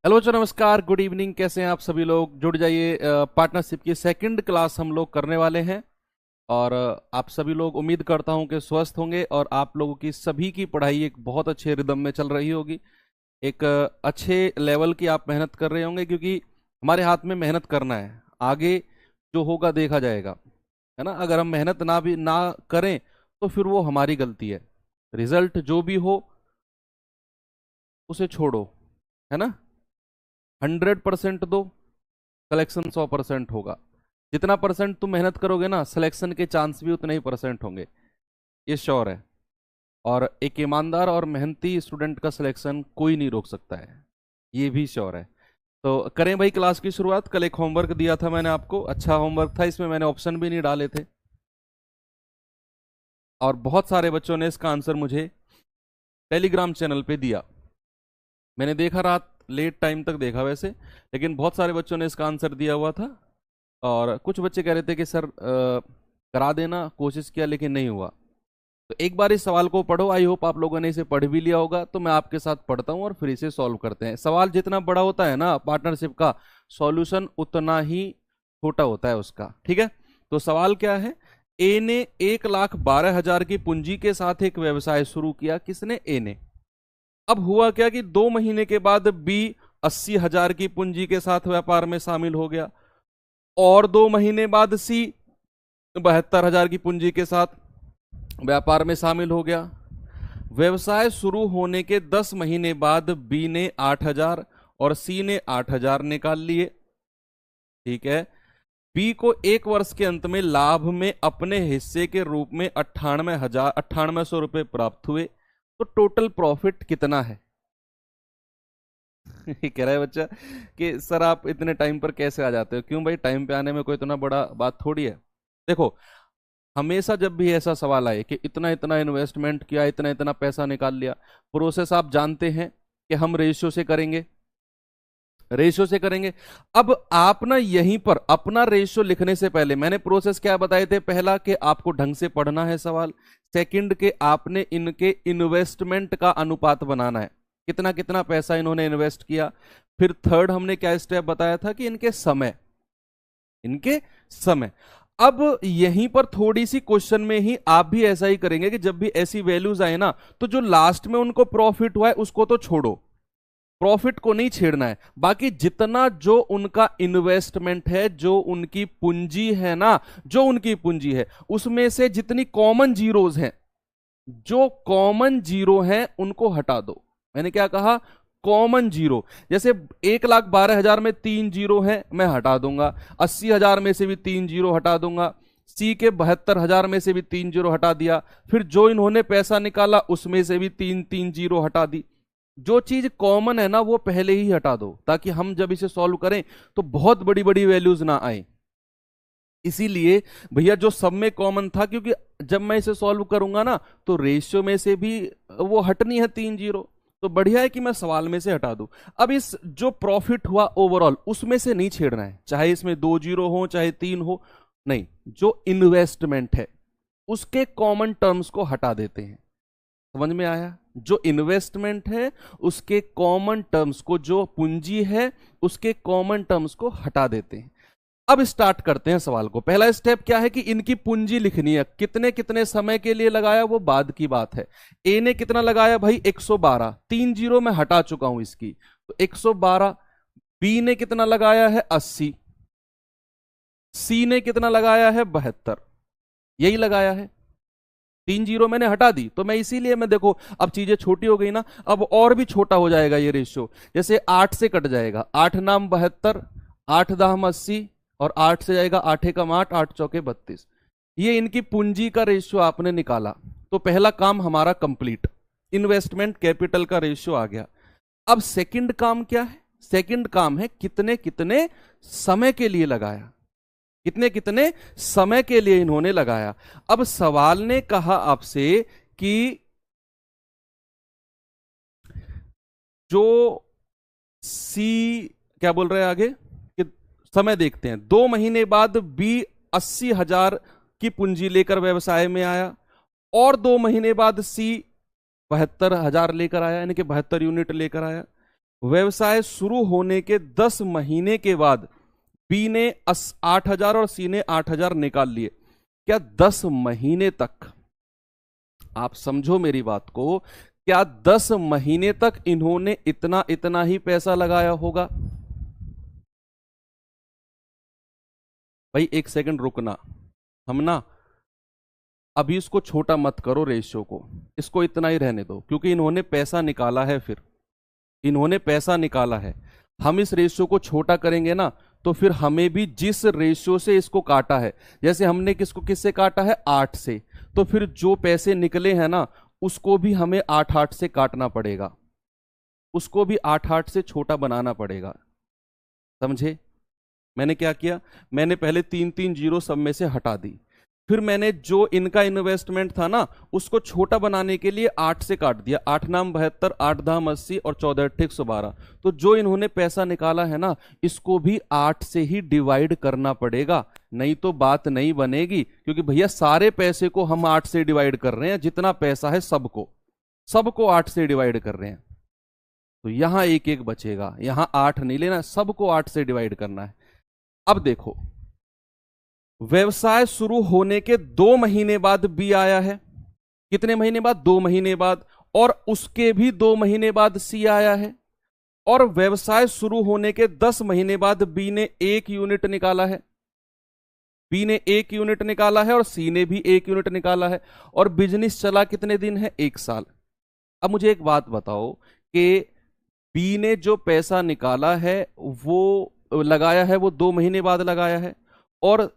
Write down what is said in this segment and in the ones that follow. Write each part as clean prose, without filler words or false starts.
Hello बच्चों, नमस्कार, good evening. कैसे हैं आप सभी लोग? जुड़ जाइए। पार्टनरशिप की सेकंड क्लास हम लोग करने वाले हैं। और आप सभी लोग, उम्मीद करता हूं कि स्वस्थ होंगे और आप लोगों की सभी की पढ़ाई एक बहुत अच्छे रिदम में चल रही होगी। एक अच्छे लेवल की आप मेहनत कर रहे होंगे, क्योंकि हमारे हाथ में मेहनत करना है। आगे जो होगा देखा जाएगा, है ना। अगर हम मेहनत ना करें तो फिर वो हमारी गलती है। रिजल्ट जो भी हो उसे छोड़ो, है ना। 100% दो, सिलेक्शन 100% होगा। जितना परसेंट तुम मेहनत करोगे ना, सिलेक्शन के चांस भी उतने ही परसेंट होंगे, ये श्योर है। और एक ईमानदार और मेहनती स्टूडेंट का सिलेक्शन कोई नहीं रोक सकता है, ये भी श्योर है। तो करें भाई क्लास की शुरुआत। कल एक होमवर्क दिया था मैंने आपको, अच्छा होमवर्क था, इसमें मैंने ऑप्शन भी नहीं डाले थे। और बहुत सारे बच्चों ने इसका आंसर मुझे टेलीग्राम चैनल पे दिया। मैंने देखा, रात लेट टाइम तक देखा वैसे, लेकिन बहुत सारे बच्चों ने इसका आंसर दिया हुआ था। और कुछ बच्चे कह रहे थे कि सर करा देना, कोशिश किया लेकिन नहीं हुआ। तो एक बार इस सवाल को पढ़ो। आई होप आप लोगों ने इसे पढ़ भी लिया होगा। तो मैं आपके साथ पढ़ता हूँ और फिर इसे सॉल्व करते हैं। सवाल जितना बड़ा होता है ना पार्टनरशिप का, सॉल्यूशन उतना ही छोटा होता है उसका, ठीक है। तो सवाल क्या है? ए ने 1,12,000 की पूंजी के साथ एक व्यवसाय शुरू किया। किसने? ए ने। अब हुआ क्या कि 2 महीने के बाद बी 80,000 की पूंजी के साथ व्यापार में शामिल हो गया। और 2 महीने बाद सी 72,000 की पूंजी के साथ व्यापार में शामिल हो गया। व्यवसाय शुरू होने के 10 महीने बाद बी ने 8,000 और सी ने 8,000 निकाल लिए, ठीक है। बी को 1 वर्ष के अंत में लाभ में अपने हिस्से के रूप में 98,000 रुपए प्राप्त हुए। तो टोटल प्रॉफिट कितना है? ये कह रहा है बच्चा कि सर आप इतने टाइम पर कैसे आ जाते हो? क्यों भाई, टाइम पे आने में कोई इतना बड़ा बात थोड़ी है। देखो, हमेशा जब भी ऐसा सवाल आए कि इतना इतना इन्वेस्टमेंट किया, इतना इतना पैसा निकाल लिया, प्रोसेस आप जानते हैं कि हम रेशियो से करेंगे। रेशियो से करेंगे। अब आप ना यहीं पर अपना रेशियो लिखने से पहले मैंने प्रोसेस क्या बताए थे? पहला, कि आपको ढंग से पढ़ना है सवाल। सेकंड, के आपने इनके इन्वेस्टमेंट का अनुपात बनाना है, कितना कितना पैसा इन्होंने इन्वेस्ट किया। फिर थर्ड, हमने क्या स्टेप बताया था कि इनके समय। अब यहीं पर थोड़ी सी क्वेश्चन में ही आप भी ऐसा ही करेंगे कि जब भी ऐसी वैल्यूज आए ना, तो जो लास्ट में उनको प्रॉफिट हुआ है उसको तो छोड़ो, प्रॉफिट को नहीं छेड़ना है। बाकी जितना जो उनका इन्वेस्टमेंट है, जो उनकी पूंजी है ना, जो उनकी पूंजी है उसमें से जितनी कॉमन जीरोज हैं, जो कॉमन जीरो हैं उनको हटा दो। मैंने क्या कहा? Common zero. जैसे 1,12,000 में 3 जीरो है, मैं हटा दूंगा। 80,000 में से भी 3 जीरो हटा दूंगा। सी के 72,000 में से भी 3 जीरो हटा दिया। फिर जो इन्होंने पैसा निकाला उसमें से भी 3 जीरो हटा दी। जो चीज कॉमन है ना वो पहले ही हटा दो, ताकि हम जब इसे सॉल्व करें तो बहुत बड़ी बड़ी वैल्यूज ना आए। इसीलिए भैया जो सब में कॉमन था, क्योंकि जब मैं इसे सॉल्व करूंगा ना तो रेशियो में से भी वो हटनी है 3 जीरो, तो बढ़िया है कि मैं सवाल में से हटा दूं। अब इस जो प्रॉफिट हुआ ओवरऑल उसमें से नहीं छेड़ना है, चाहे इसमें 2 जीरो हो चाहे 3 हो, नहीं। जो इन्वेस्टमेंट है उसके कॉमन टर्म्स को हटा देते हैं। समझ में आया? जो इन्वेस्टमेंट है उसके कॉमन टर्म्स को, जो पूंजी है उसके कॉमन टर्म्स को हटा देते हैं। अब स्टार्ट करते हैं सवाल को। पहला स्टेप क्या है कि इनकी पूंजी लिखनी है। कितने कितने समय के लिए लगाया वो बाद की बात है। ए ने कितना लगाया भाई? 112। 3 जीरो मैं हटा चुका हूं इसकी, तो 112। बी ने कितना लगाया है? 80। सी ने कितना लगाया है? 72। यही लगाया है। 3 जीरो मैंने हटा दी, तो मैं इसीलिए, मैं देखो अब चीजें छोटी हो गई ना, अब और भी छोटा हो जाएगा ये रेशियो। जैसे 8 से कट जाएगा, 8 नाम 72, 8 दाम 80, और 8 से जाएगा 8 एकम 8, 8 चौके 32। ये इनकी पूंजी का रेशियो आपने निकाला, तो पहला काम हमारा कंप्लीट। इन्वेस्टमेंट कैपिटल का रेशियो आ गया। अब सेकंड काम क्या है? सेकंड काम है कितने कितने समय के लिए लगाया, कितने कितने समय के लिए इन्होंने लगाया। अब सवाल ने कहा आपसे कि जो सी, क्या बोल रहे हैं आगे कि समय देखते हैं। 2 महीने बाद बी 80,000 की पूंजी लेकर व्यवसाय में आया, और 2 महीने बाद सी 72,000 लेकर आया, यानी कि 72 यूनिट लेकर आया। व्यवसाय शुरू होने के 10 महीने के बाद बी ने 8,000 और सी ने 8,000 निकाल लिए। क्या 10 महीने तक, आप समझो मेरी बात को, क्या 10 महीने तक इन्होंने इतना इतना ही पैसा लगाया होगा? भाई एक सेकंड रुकना, हम ना अभी इसको छोटा मत करो रेशियो को, इसको इतना ही रहने दो, क्योंकि इन्होंने पैसा निकाला है, फिर इन्होंने पैसा निकाला है। हम इस रेशियो को छोटा करेंगे ना तो फिर हमें भी जिस रेशियो से इसको काटा है, जैसे हमने किससे काटा है 8 से, तो फिर जो पैसे निकले हैं ना उसको भी हमें 8 से काटना पड़ेगा, उसको भी 8 से छोटा बनाना पड़ेगा। समझे? मैंने क्या किया, मैंने पहले 3 जीरो सब में से हटा दी, फिर मैंने जो इनका इन्वेस्टमेंट था ना उसको छोटा बनाने के लिए 8 से काट दिया। 8 नाम 72, 8 धाम 80 और 14 अट्ठे 112। तो जो इन्होंने पैसा निकाला है ना इसको भी 8 से ही डिवाइड करना पड़ेगा, नहीं तो बात नहीं बनेगी। क्योंकि भैया सारे पैसे को हम 8 से डिवाइड कर रहे हैं, जितना पैसा है सबको 8 से डिवाइड कर रहे हैं। तो यहां एक एक बचेगा, यहां 8 नहीं लेना, सबको 8 से डिवाइड करना है। अब देखो, व्यवसाय शुरू होने के 2 महीने बाद बी आया है। कितने महीने बाद? 2 महीने बाद। और उसके भी 2 महीने बाद सी आया है। और व्यवसाय शुरू होने के 10 महीने बाद बी ने 1 यूनिट निकाला है। बी ने 1 यूनिट निकाला है और सी ने भी 1 यूनिट निकाला है। और बिजनेस चला कितने दिन है? 1 साल। अब मुझे एक बात बताओ कि बी ने जो पैसा निकाला है वो लगाया है, वो 2 महीने बाद लगाया है, और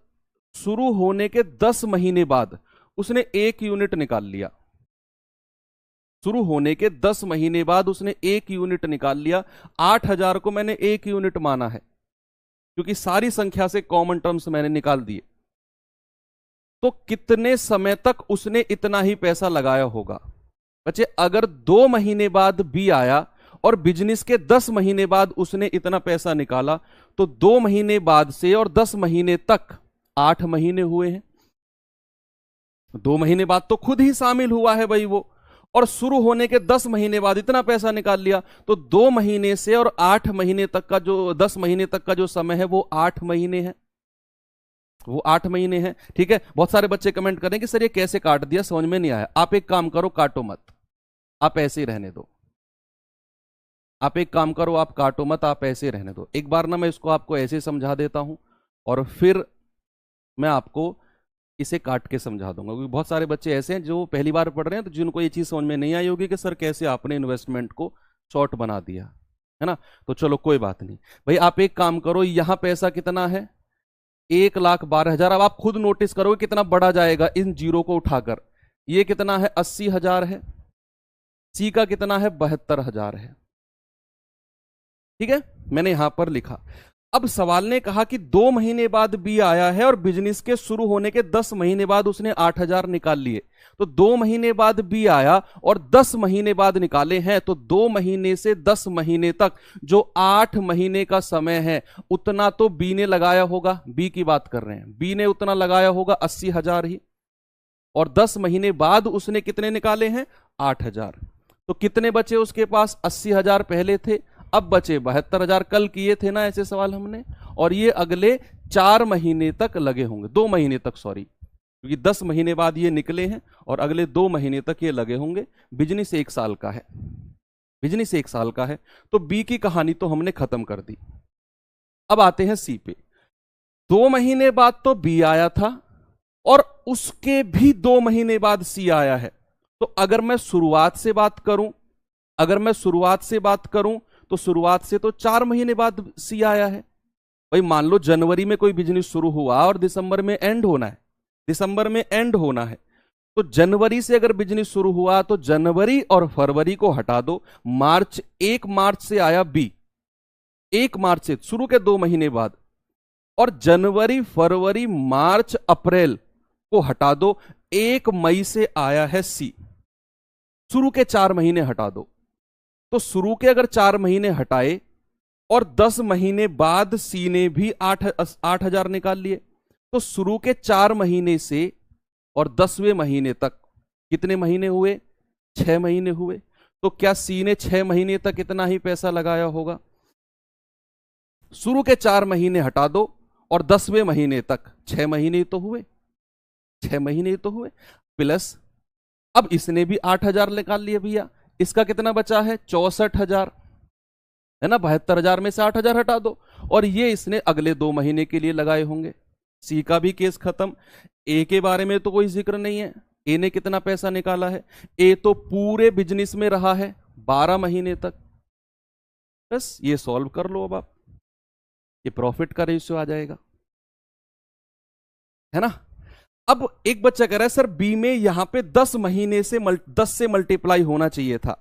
शुरू होने के 10 महीने बाद उसने 1 यूनिट निकाल लिया। शुरू होने के 10 महीने बाद उसने 1 यूनिट निकाल लिया। 8,000 को मैंने 1 यूनिट माना है क्योंकि सारी संख्या से कॉमन टर्म्स मैंने निकाल दिए। तो कितने समय तक उसने इतना ही पैसा लगाया होगा बच्चे? अगर 2 महीने बाद बी आया और बिजनेस के 10 महीने बाद उसने इतना पैसा निकाला, तो 2 महीने बाद से और 10 महीने तक 8 महीने हुए हैं। 2 महीने बाद तो खुद ही शामिल हुआ है भाई वो, और शुरू होने के 10 महीने बाद इतना पैसा निकाल लिया। तो 2 महीने से और 8 महीने तक का जो 10 महीने तक का जो समय है वो 8 महीने है, वो 8 महीने है। ठीक है, बहुत सारे बच्चे कमेंट करें कि सर ये कैसे काट दिया, समझ में नहीं आया। आप एक काम करो, काटो मत, आप ऐसे ही रहने दो। आप एक काम करो, आप काटो मत, आप ऐसे रहने दो। एक बार ना मैं इसको आपको ऐसे समझा देता हूं और फिर मैं आपको इसे काट के समझा दूंगा, क्योंकि बहुत सारे बच्चे ऐसे हैं जो पहली बार पढ़ रहे हैं, तो जिनको ये चीज समझ में नहीं आई होगी कि सर कैसे आपने इन्वेस्टमेंट को शॉर्ट बना दिया है ना। तो चलो कोई बात नहीं भाई, आप एक काम करो, यहां पैसा कितना है? 1,12,000। अब आप खुद नोटिस करोगे कितना बढ़ा जाएगा इन जीरो को उठाकर। ये कितना है? 80,000 है। सी का कितना है? 72,000 है। ठीक है, मैंने यहां पर लिखा। अब सवाल ने कहा कि 2 महीने बाद बी आया है और बिजनेस के शुरू होने के 10 महीने बाद उसने 8,000 निकाल लिए। तो 2 महीने बाद बी आया और 10 महीने बाद निकाले हैं, तो 2 महीने से 10 महीने तक जो 8 महीने का समय है उतना तो बी ने लगाया होगा। बी की बात कर रहे हैं, बी ने उतना लगाया होगा 80,000 ही, और 10 महीने बाद उसने कितने निकाले हैं? 8,000। तो कितने बचे उसके पास? 80,000 पहले थे, अब बचे 72,000। कल किए थे ना ऐसे सवाल हमने, और ये अगले 4 महीने तक लगे होंगे, 2 महीने तक, सॉरी, क्योंकि 10 महीने बाद ये निकले हैं और अगले 2 महीने तक ये लगे होंगे। बिजनेस 1 साल का है, बिजनेस 1 साल का है। तो बी की कहानी तो हमने खत्म कर दी। अब आते हैं सी पे। 2 महीने बाद तो बी आया था और उसके भी 2 महीने बाद सी आया है। तो अगर मैं शुरुआत से बात करूं, तो शुरुआत से तो 4 महीने बाद सी आया है। भाई मान लो जनवरी में कोई बिजनेस शुरू हुआ और दिसंबर में एंड होना है, तो जनवरी से अगर बिजनेस शुरू हुआ तो जनवरी और फरवरी को हटा दो। 1 मार्च से आया बी, 1 मार्च से, शुरू के 2 महीने बाद, और जनवरी फरवरी मार्च अप्रैल को हटा दो। 1 मई से आया है सी, शुरू के 4 महीने हटा दो। तो शुरू के अगर 4 महीने हटाए और 10 महीने बाद सी ने भी 8,000 निकाल लिए, तो शुरू के 4 महीने से और 10वें महीने तक कितने महीने हुए? 6 महीने हुए। तो क्या सी ने 6 महीने तक इतना ही पैसा लगाया होगा? शुरू के 4 महीने हटा दो और 10वें महीने तक 6 महीने ही तो हुए, 6 महीने ही तो हुए, प्लस अब इसने भी 8,000 निकाल लिया भैया, इसका कितना बचा है? 64,000 है ना, 72,000 में से 8,000 हटा दो, और ये इसने अगले 2 महीने के लिए लगाए होंगे। सी का भी केस खत्म। ए के बारे में तो कोई जिक्र नहीं है, ए ने कितना पैसा निकाला है? ए तो पूरे बिजनेस में रहा है 12 महीने तक। बस ये सॉल्व कर लो अब आप, ये प्रॉफिट का रेशियो आ जाएगा, है ना। अब एक बच्चा कह रहा है सर बी में यहां पे 10 महीने से 10 से मल्टीप्लाई होना चाहिए था,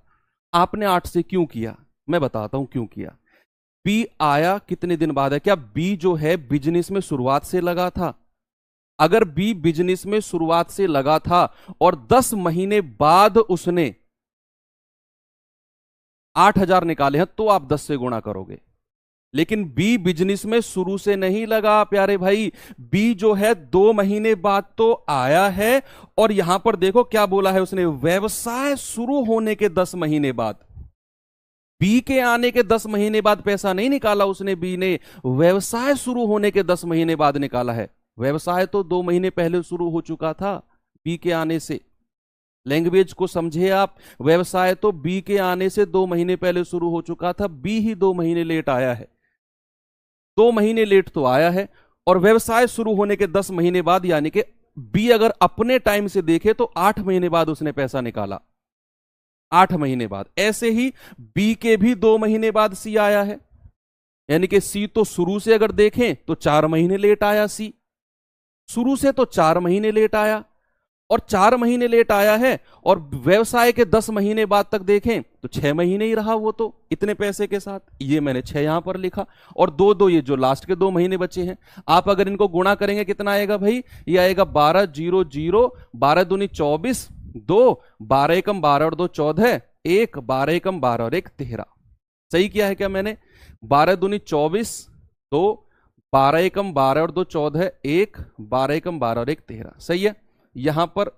आपने 8 से क्यों किया? मैं बताता हूं क्यों किया। बी आया कितने दिन बाद है? क्या बी जो है बिजनेस में शुरुआत से लगा था? अगर बी बिजनेस में शुरुआत से लगा था और 10 महीने बाद उसने 8,000 निकाले हैं तो आप 10 से गुणा करोगे, लेकिन बी बिजनेस में शुरू से नहीं लगा प्यारे भाई। बी जो है 2 महीने बाद तो आया है, और यहां पर देखो क्या बोला है उसने, व्यवसाय शुरू होने के 10 महीने बाद। बी के आने के 10 महीने बाद पैसा नहीं निकाला उसने, बी ने व्यवसाय शुरू होने के 10 महीने बाद निकाला है। व्यवसाय तो 2 महीने पहले शुरू हो चुका था बी के आने से। लैंग्वेज को समझे आप, व्यवसाय तो बी के आने से 2 महीने पहले शुरू हो चुका था, बी ही 2 महीने लेट आया है। 2 महीने लेट तो आया है, और व्यवसाय शुरू होने के 10 महीने बाद, यानी कि बी अगर अपने टाइम से देखे तो 8 महीने बाद उसने पैसा निकाला, 8 महीने बाद। ऐसे ही बी के भी 2 महीने बाद सी आया है, यानी कि सी तो शुरू से अगर देखें तो 4 महीने लेट आया, सी शुरू से तो 4 महीने लेट आया, और 4 महीने लेट आया है, और व्यवसाय के 10 महीने बाद तक देखें तो 6 महीने ही रहा वो तो इतने पैसे के साथ। ये मैंने 6 यहां पर लिखा, और 2 ये जो लास्ट के 2 महीने बचे हैं, आप अगर इनको गुणा करेंगे कितना आएगा भाई? ये आएगा 12 0 0, 12 दूनी 24, 2 12 एकम 12 और 2 14, 1 12 एकम 12 और 1 13। सही किया है क्या मैंने? 12 दूनी 24, 2 12 एकम 12 और 2 14, 1 12 एकम 12 और 1 13। सही है। यहां पर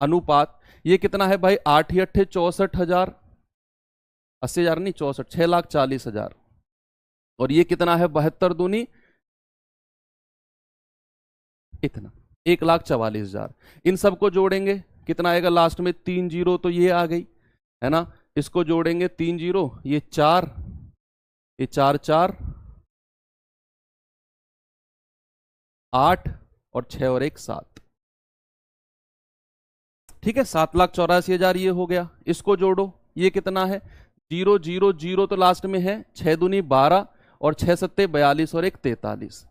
अनुपात ये कितना है भाई? 8 ही 8 64,000, 80,000 नहीं 64, 6,40,000, और ये कितना है? 72 दूनी इतना 1,44,000। इन सबको जोड़ेंगे कितना आएगा लास्ट में? 3 जीरो तो ये आ गई, है ना। इसको जोड़ेंगे 3 जीरो, ये 4, ये 4 4 8 और 6 और 1 7, ठीक है। 7,84,000 ये हो गया। इसको जोड़ो, ये कितना है? 0 0 0 तो लास्ट में है, 6 दूनी 12 और 6 सत्ते 42 और 1 43।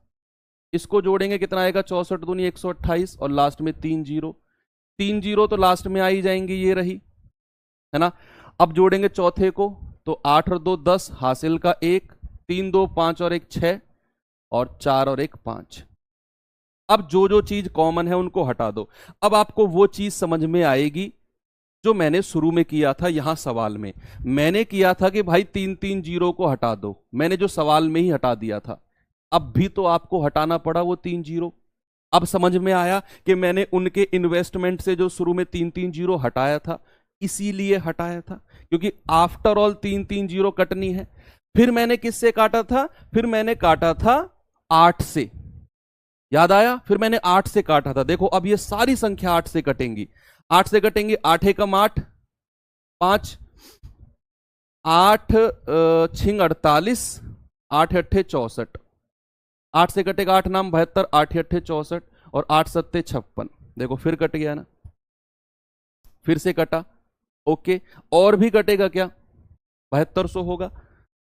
इसको जोड़ेंगे कितना आएगा? 64 दूनी 128, और लास्ट में 3 जीरो, 3 जीरो तो लास्ट में आ ही जाएंगे, ये रही, है ना। अब जोड़ेंगे चौथे को, तो 8 और 2 10, हासिल का 1, 3 2 5 और 1 6, और 4 और 1 5। अब जो जो चीज कॉमन है उनको हटा दो। अब आपको वो चीज समझ में आएगी जो मैंने शुरू में किया था। यहां सवाल में मैंने किया था कि भाई 3 3 जीरो को हटा दो, मैंने जो सवाल में ही हटा दिया था। अब भी तो आपको हटाना पड़ा वो 3 जीरो। अब समझ में आया कि मैंने उनके इन्वेस्टमेंट से जो शुरू में 3 3 जीरो हटाया था, इसीलिए हटाया था क्योंकि आफ्टर ऑल 3 3 जीरो कटनी है। फिर मैंने किससे काटा था? फिर मैंने काटा था 8 से, याद आया? फिर मैंने 8 से काटा था। देखो अब ये सारी संख्या 8 से कटेंगी, 8 से कटेंगी। 8 एकम 8 5, 8 छिंग 48, 8 अट्ठे 64, 8 से कटेगा 8 नाम 72, 8 अट्ठे 64 और 8 सत्ते 56। देखो फिर कट गया ना, फिर से कटा। ओके, और भी कटेगा क्या? 7200 होगा।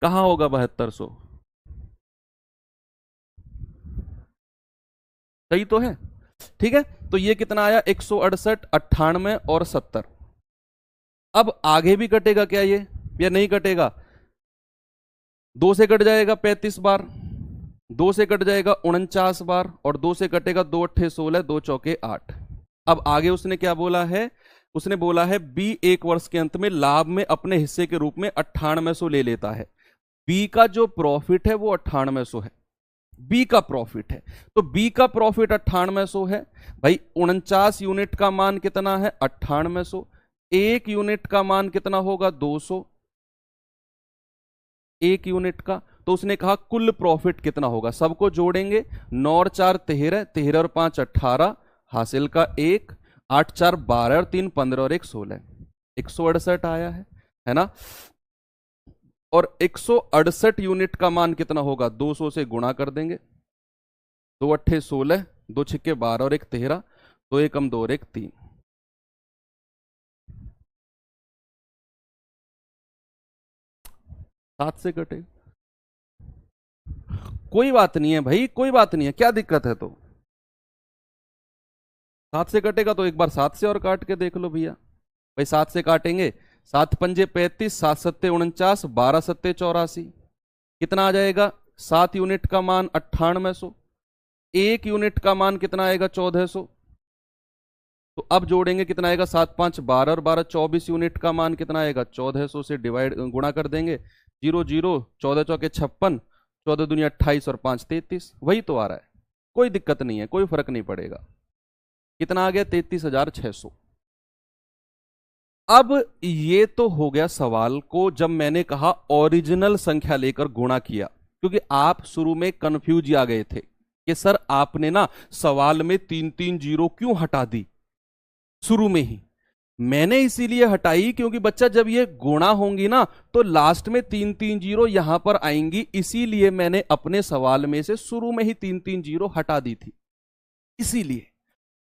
कहां होगा 7200? सही तो है, ठीक है। तो ये कितना आया? 168, 98 और 70। अब आगे भी कटेगा क्या ये, या नहीं कटेगा? 2 से कट जाएगा 35 बार, 2 से कट जाएगा 49 बार, और 2 से कटेगा 2 अट्ठे 16, 2 चौके 8। अब आगे उसने क्या बोला है? उसने बोला है बी 1 वर्ष के अंत में लाभ में अपने हिस्से के रूप में 9800 ले लेता है। बी का जो प्रॉफिट है वो 9800 है, बी का प्रॉफिट है। तो बी का प्रॉफिट 9800 है भाई। 49 यूनिट का मान कितना है? 9800। एक यूनिट का मान कितना होगा? 200, एक यूनिट का। तो उसने कहा कुल प्रॉफिट कितना होगा? सबको जोड़ेंगे, 9 और 4 13, 13 और 5 18, हासिल का 1, 8 4 12 और 3 15 और 1 16, 168 आया है ना? और 168 यूनिट का मान कितना होगा? 200 से गुणा कर देंगे, 2 अट्ठे 16, 2 छिक्के 12 और 1 13, 2 एकम 2 और 1 3। 7 से कटे, कोई बात नहीं है भाई, कोई बात नहीं है, क्या दिक्कत है? तो 7 से कटेगा तो एक बार 7 से और काट के देख लो भैया। भाई 7 से काटेंगे, 7 पंजे 35, 7 सत्ते 49, 12 सत्ते 84, कितना आ जाएगा? 7 यूनिट का मान 9800, एक यूनिट का मान कितना आएगा? 1400। तो अब जोड़ेंगे, कितना आएगा? 7 5 12 और 12 24, यूनिट का मान कितना आएगा? 1400 से डिवाइड गुणा कर देंगे, 0 0, 14 चौके 56, 14 दुनिया 28 और 5 33, वही तो आ रहा है, कोई दिक्कत नहीं है, कोई फर्क नहीं पड़ेगा। कितना आ गया? 33,600। अब ये तो हो गया सवाल को जब मैंने कहा ओरिजिनल संख्या लेकर गुणा किया, क्योंकि आप शुरू में कंफ्यूज आ गए थे कि सर आपने ना सवाल में 3 3 जीरो क्यों हटा दी शुरू में ही। मैंने इसीलिए हटाई क्योंकि बच्चा जब ये गुणा होंगी ना तो लास्ट में 3 3 जीरो यहां पर आएंगी, इसीलिए मैंने अपने सवाल में से शुरू में ही 3 3 जीरो हटा दी थी, इसीलिए।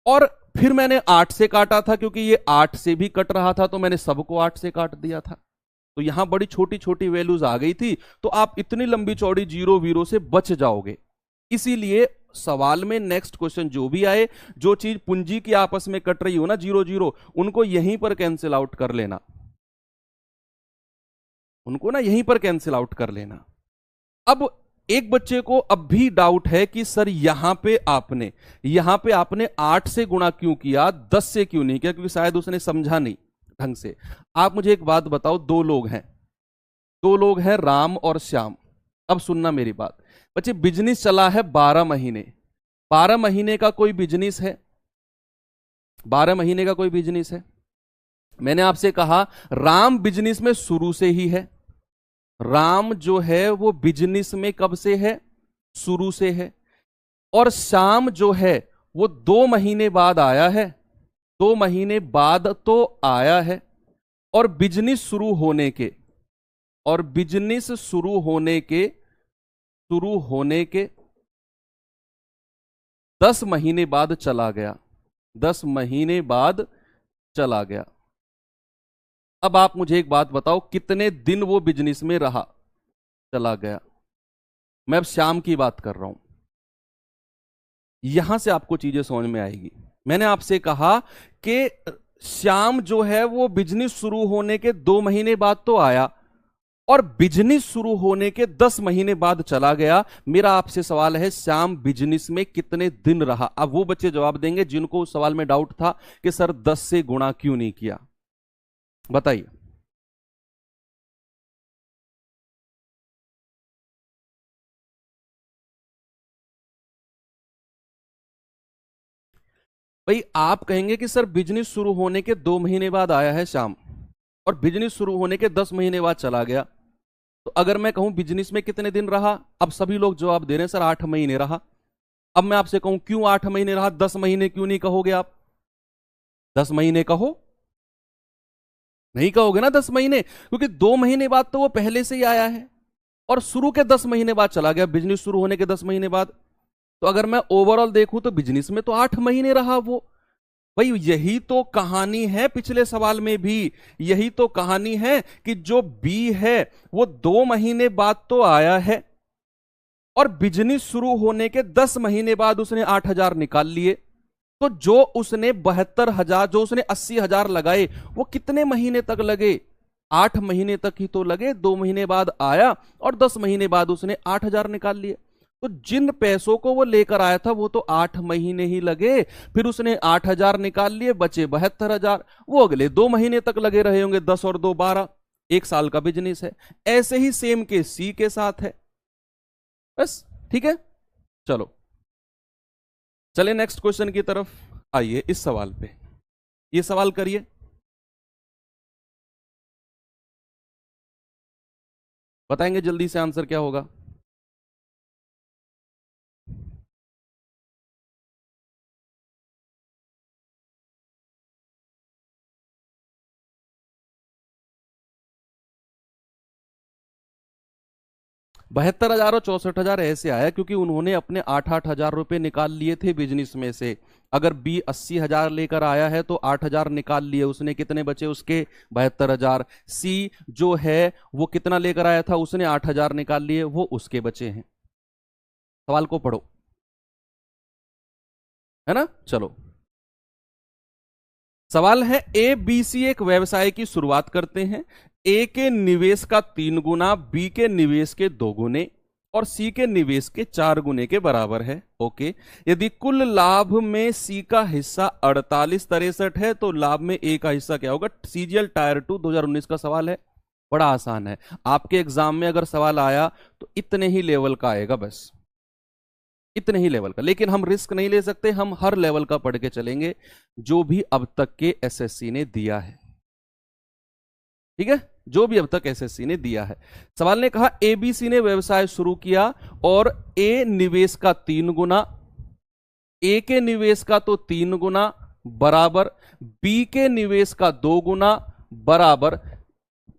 और फिर मैंने 8 से काटा था क्योंकि ये 8 से भी कट रहा था, तो मैंने सबको 8 से काट दिया था। तो यहां बड़ी छोटी छोटी वैल्यूज आ गई थी, तो आप इतनी लंबी चौड़ी जीरो वीरो से बच जाओगे। इसीलिए सवाल में नेक्स्ट क्वेश्चन जो भी आए, जो चीज पूंजी की आपस में कट रही हो ना जीरो जीरो, उनको यहीं पर कैंसिल आउट कर लेना, उनको ना यहीं पर कैंसिल आउट कर लेना। अब एक बच्चे को अब भी डाउट है कि सर यहां पे आपने 8 से गुणा क्यों किया, 10 से क्यों नहीं किया, क्योंकि शायद उसने समझा नहीं ढंग से। आप मुझे एक बात बताओ, दो लोग हैं राम और श्याम। अब सुनना मेरी बात बच्चे, बिजनेस चला है 12 महीने, 12 महीने का कोई बिजनेस है, 12 महीने का कोई बिजनेस है। मैंने आपसे कहा राम बिजनेस में शुरू से ही है, राम जो है वो बिजनेस में कब से है? शुरू से है। और श्याम जो है वो 2 महीने बाद आया है, 2 महीने बाद तो आया है। और बिजनेस शुरू होने के 10 महीने बाद चला गया, 10 महीने बाद चला गया। अब आप मुझे एक बात बताओ, कितने दिन वो बिजनेस में रहा, चला गया? मैं अब श्याम की बात कर रहा हूं, यहां से आपको चीजें समझ में आएगी। मैंने आपसे कहा कि श्याम जो है वो बिजनेस शुरू होने के 2 महीने बाद तो आया और बिजनेस शुरू होने के 10 महीने बाद चला गया। मेरा आपसे सवाल है, श्याम बिजनेस में कितने दिन रहा? अब वो बच्चे जवाब देंगे जिनको उस सवाल में डाउट था कि सर 10 से गुणा क्यों नहीं किया, बताइए। भाई आप कहेंगे कि सर बिजनेस शुरू होने के 2 महीने बाद आया है श्याम और बिजनेस शुरू होने के 10 महीने बाद चला गया, तो अगर मैं कहूं बिजनेस में कितने दिन रहा, अब सभी लोग जवाब दे रहे हैं सर 8 महीने रहा। अब मैं आपसे कहूं क्यों 8 महीने रहा, 10 महीने क्यों नहीं कहोगे आप? 10 महीने कहो, नहीं कहोगे ना 10 महीने, क्योंकि 2 महीने बाद तो वो पहले से ही आया है और शुरू के 10 महीने बाद चला गया, बिजनेस शुरू होने के 10 महीने बाद। तो अगर मैं ओवरऑल देखूं तो बिजनेस में तो 8 महीने रहा वो। भाई यही तो कहानी है पिछले सवाल में भी, यही तो कहानी है कि जो बी है वो 2 महीने बाद तो आया है और बिजनेस शुरू होने के 10 महीने बाद उसने 8,000 निकाल लिए। तो जो उसने 72,000, जो उसने 80,000 लगाए वो कितने महीने तक लगे? 8 महीने तक ही तो लगे। 2 महीने बाद आया और 10 महीने बाद उसने 8,000 निकाल लिए। तो जिन पैसों को वो लेकर आया था वो तो 8 महीने ही लगे, फिर उसने 8,000 निकाल लिए, बचे 72,000, वो अगले 2 महीने तक लगे रहे होंगे, 10 और 2 12, 1 साल का बिजनेस है। ऐसे ही सेम के सी के साथ है, बस ठीक है। चलो चले नेक्स्ट क्वेश्चन की तरफ, आइए इस सवाल पे, ये सवाल करिए। बताएंगे जल्दी से आंसर क्या होगा? 72,000 और 64,000 ऐसे आया क्योंकि उन्होंने अपने 8-8 हजार रुपए निकाल लिए थे बिजनेस में से। अगर बी 80,000 लेकर आया है तो 8,000 निकाल लिए उसने, कितने बचे उसके? 72,000। सी जो है वो कितना लेकर आया था? उसने 8,000 निकाल लिए, वो उसके बचे हैं। सवाल को पढ़ो, है ना? चलो, सवाल है ए बी सी एक व्यवसाय की शुरुआत करते हैं। ए के निवेश का 3 गुना, बी के निवेश के 2 गुने और सी के निवेश के 4 गुने के बराबर है। ओके, यदि कुल लाभ में सी का हिस्सा 48-63 है तो लाभ में ए का हिस्सा क्या होगा? सीजीएल टायर 2 2019 का सवाल है, बड़ा आसान है। आपके एग्जाम में अगर सवाल आया तो इतने ही लेवल का आएगा, बस इतने ही लेवल का। लेकिन हम रिस्क नहीं ले सकते, हम हर लेवल का पढ़ के चलेंगे जो भी अब तक के एसएससी ने दिया है। ठीक है, जो भी अब तक एसएससी ने दिया है। सवाल ने कहा एबीसी ने व्यवसाय शुरू किया और ए निवेश का 3 गुना, ए के निवेश का तो 3 गुना बराबर, बी के निवेश का 2 गुना बराबर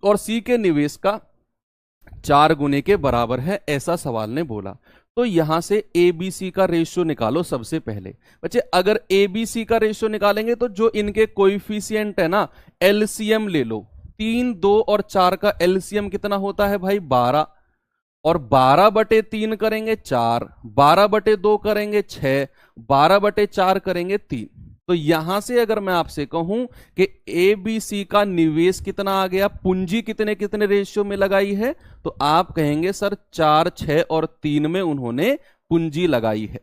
और सी के निवेश का 4 गुने के बराबर है, ऐसा सवाल ने बोला। तो यहां से ए बी सी का रेशियो निकालो सबसे पहले। बच्चे अगर ए बी सी का रेशियो निकालेंगे तो जो इनके कोइफिशिएंट है ना, एलसीएम ले लो। 3, 2 और 4 का एलसीएम कितना होता है भाई? 12। और 12/3 करेंगे 4, 12/2 करेंगे 6, 12/4 करेंगे 3। तो यहां से अगर मैं आपसे कहूं कि ए बी सी का निवेश कितना आ गया, पूंजी कितने कितने रेशियो में लगाई है, तो आप कहेंगे सर 4, 6 और 3 में उन्होंने पूंजी लगाई है।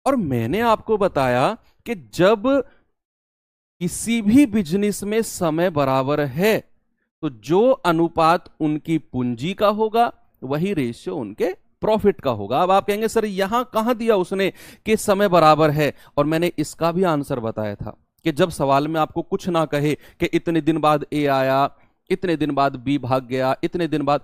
और मैंने आपको बताया कि जब किसी भी बिजनेस में समय बराबर है तो जो अनुपात उनकी पूंजी का होगा वही रेशियो उनके प्रॉफिट का होगा। अब आप कहेंगे सर यहां कहां दिया उसने कि समय बराबर है, और मैंने इसका भी आंसर बताया था कि जब सवाल में आपको कुछ ना कहे कि इतने दिन बाद ए आया, इतने दिन बाद बी भाग गया, इतने दिन बाद,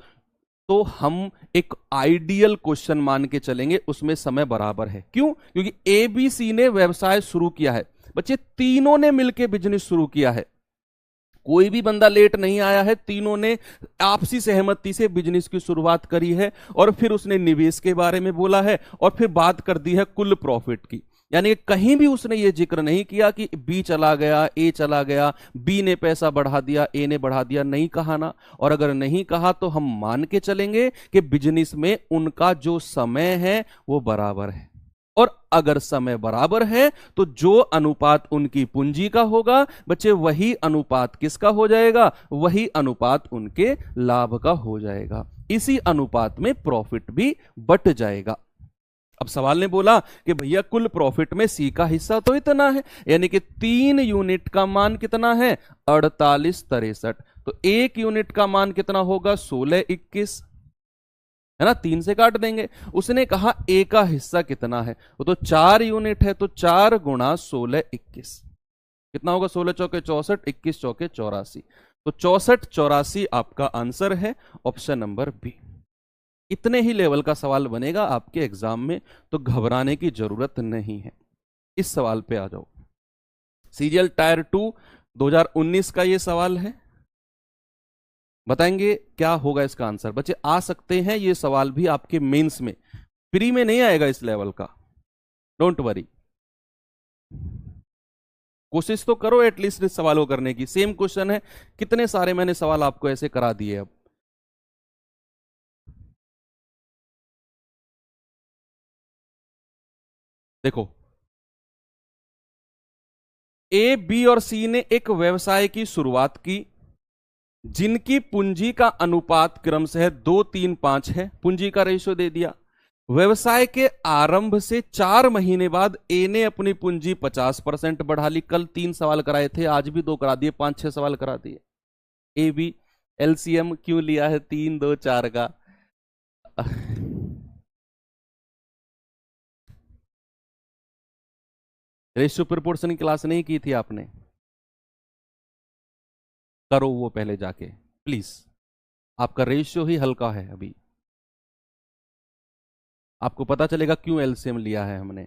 तो हम एक आइडियल क्वेश्चन मान के चलेंगे उसमें समय बराबर है। क्यों? क्योंकि ए बी सी ने व्यवसाय शुरू किया है। बच्चे तीनों ने मिलकर बिजनेस शुरू किया है, कोई भी बंदा लेट नहीं आया है, तीनों ने आपसी सहमति से बिजनेस की शुरुआत करी है। और फिर उसने निवेश के बारे में बोला है और फिर बात कर दी है कुल प्रॉफिट की। यानी कहीं भी उसने ये जिक्र नहीं किया कि बी चला गया, ए चला गया, बी ने पैसा बढ़ा दिया, ए ने बढ़ा दिया, नहीं कहा ना। और अगर नहीं कहा तो हम मान के चलेंगे कि बिजनेस में उनका जो समय है वो बराबर है। और अगर समय बराबर है तो जो अनुपात उनकी पूंजी का होगा बच्चे, वही अनुपात किसका हो जाएगा? वही अनुपात उनके लाभ का हो जाएगा। इसी अनुपात में प्रॉफिट भी बट जाएगा। अब सवाल ने बोला कि भैया कुल प्रॉफिट में सी का हिस्सा तो इतना है, यानी कि 3 यूनिट का मान कितना है? 48-63। तो 1 यूनिट का मान कितना होगा? 16-21, है ना? 3 से काट देंगे। उसने कहा ए का हिस्सा कितना है? वो तो 4 यूनिट है, तो 4 गुणा 16-21 कितना होगा? 16 चौके 64, 21 चौके 84। तो 64-84 आपका आंसर है, ऑप्शन नंबर बी। इतने ही लेवल का सवाल बनेगा आपके एग्जाम में, तो घबराने की जरूरत नहीं है। इस सवाल पे आ जाओ। सीजीएल टायर 2 2019 का ये सवाल है, बताएंगे क्या होगा इसका आंसर। बच्चे आ सकते हैं ये सवाल भी आपके मेंस में, फ्री में नहीं आएगा इस लेवल का, डोंट वरी। कोशिश तो करो एटलीस्ट इस सवाल को करने की। सेम क्वेश्चन है, कितने सारे मैंने सवाल आपको ऐसे करा दिए। अब देखो, ए बी और सी ने एक व्यवसाय की शुरुआत की जिनकी पूंजी का अनुपात क्रमशः है 2, 3, 5 है। पूंजी का रेशियो दे दिया। व्यवसाय के आरंभ से 4 महीने बाद ए ने अपनी पूंजी 50% बढ़ा ली। कल 3 सवाल कराए थे, आज भी 2 करा दिए, 5-6 सवाल करा दिए। ए बी एलसीएम क्यों लिया है 3, 2, 4 का? रेशियो प्रोपोर्शन की क्लास नहीं की थी आपने? करो वो पहले जाके प्लीज। आपका रेशियो ही हल्का है। अभी आपको पता चलेगा क्यों एलसीएम लिया है हमने।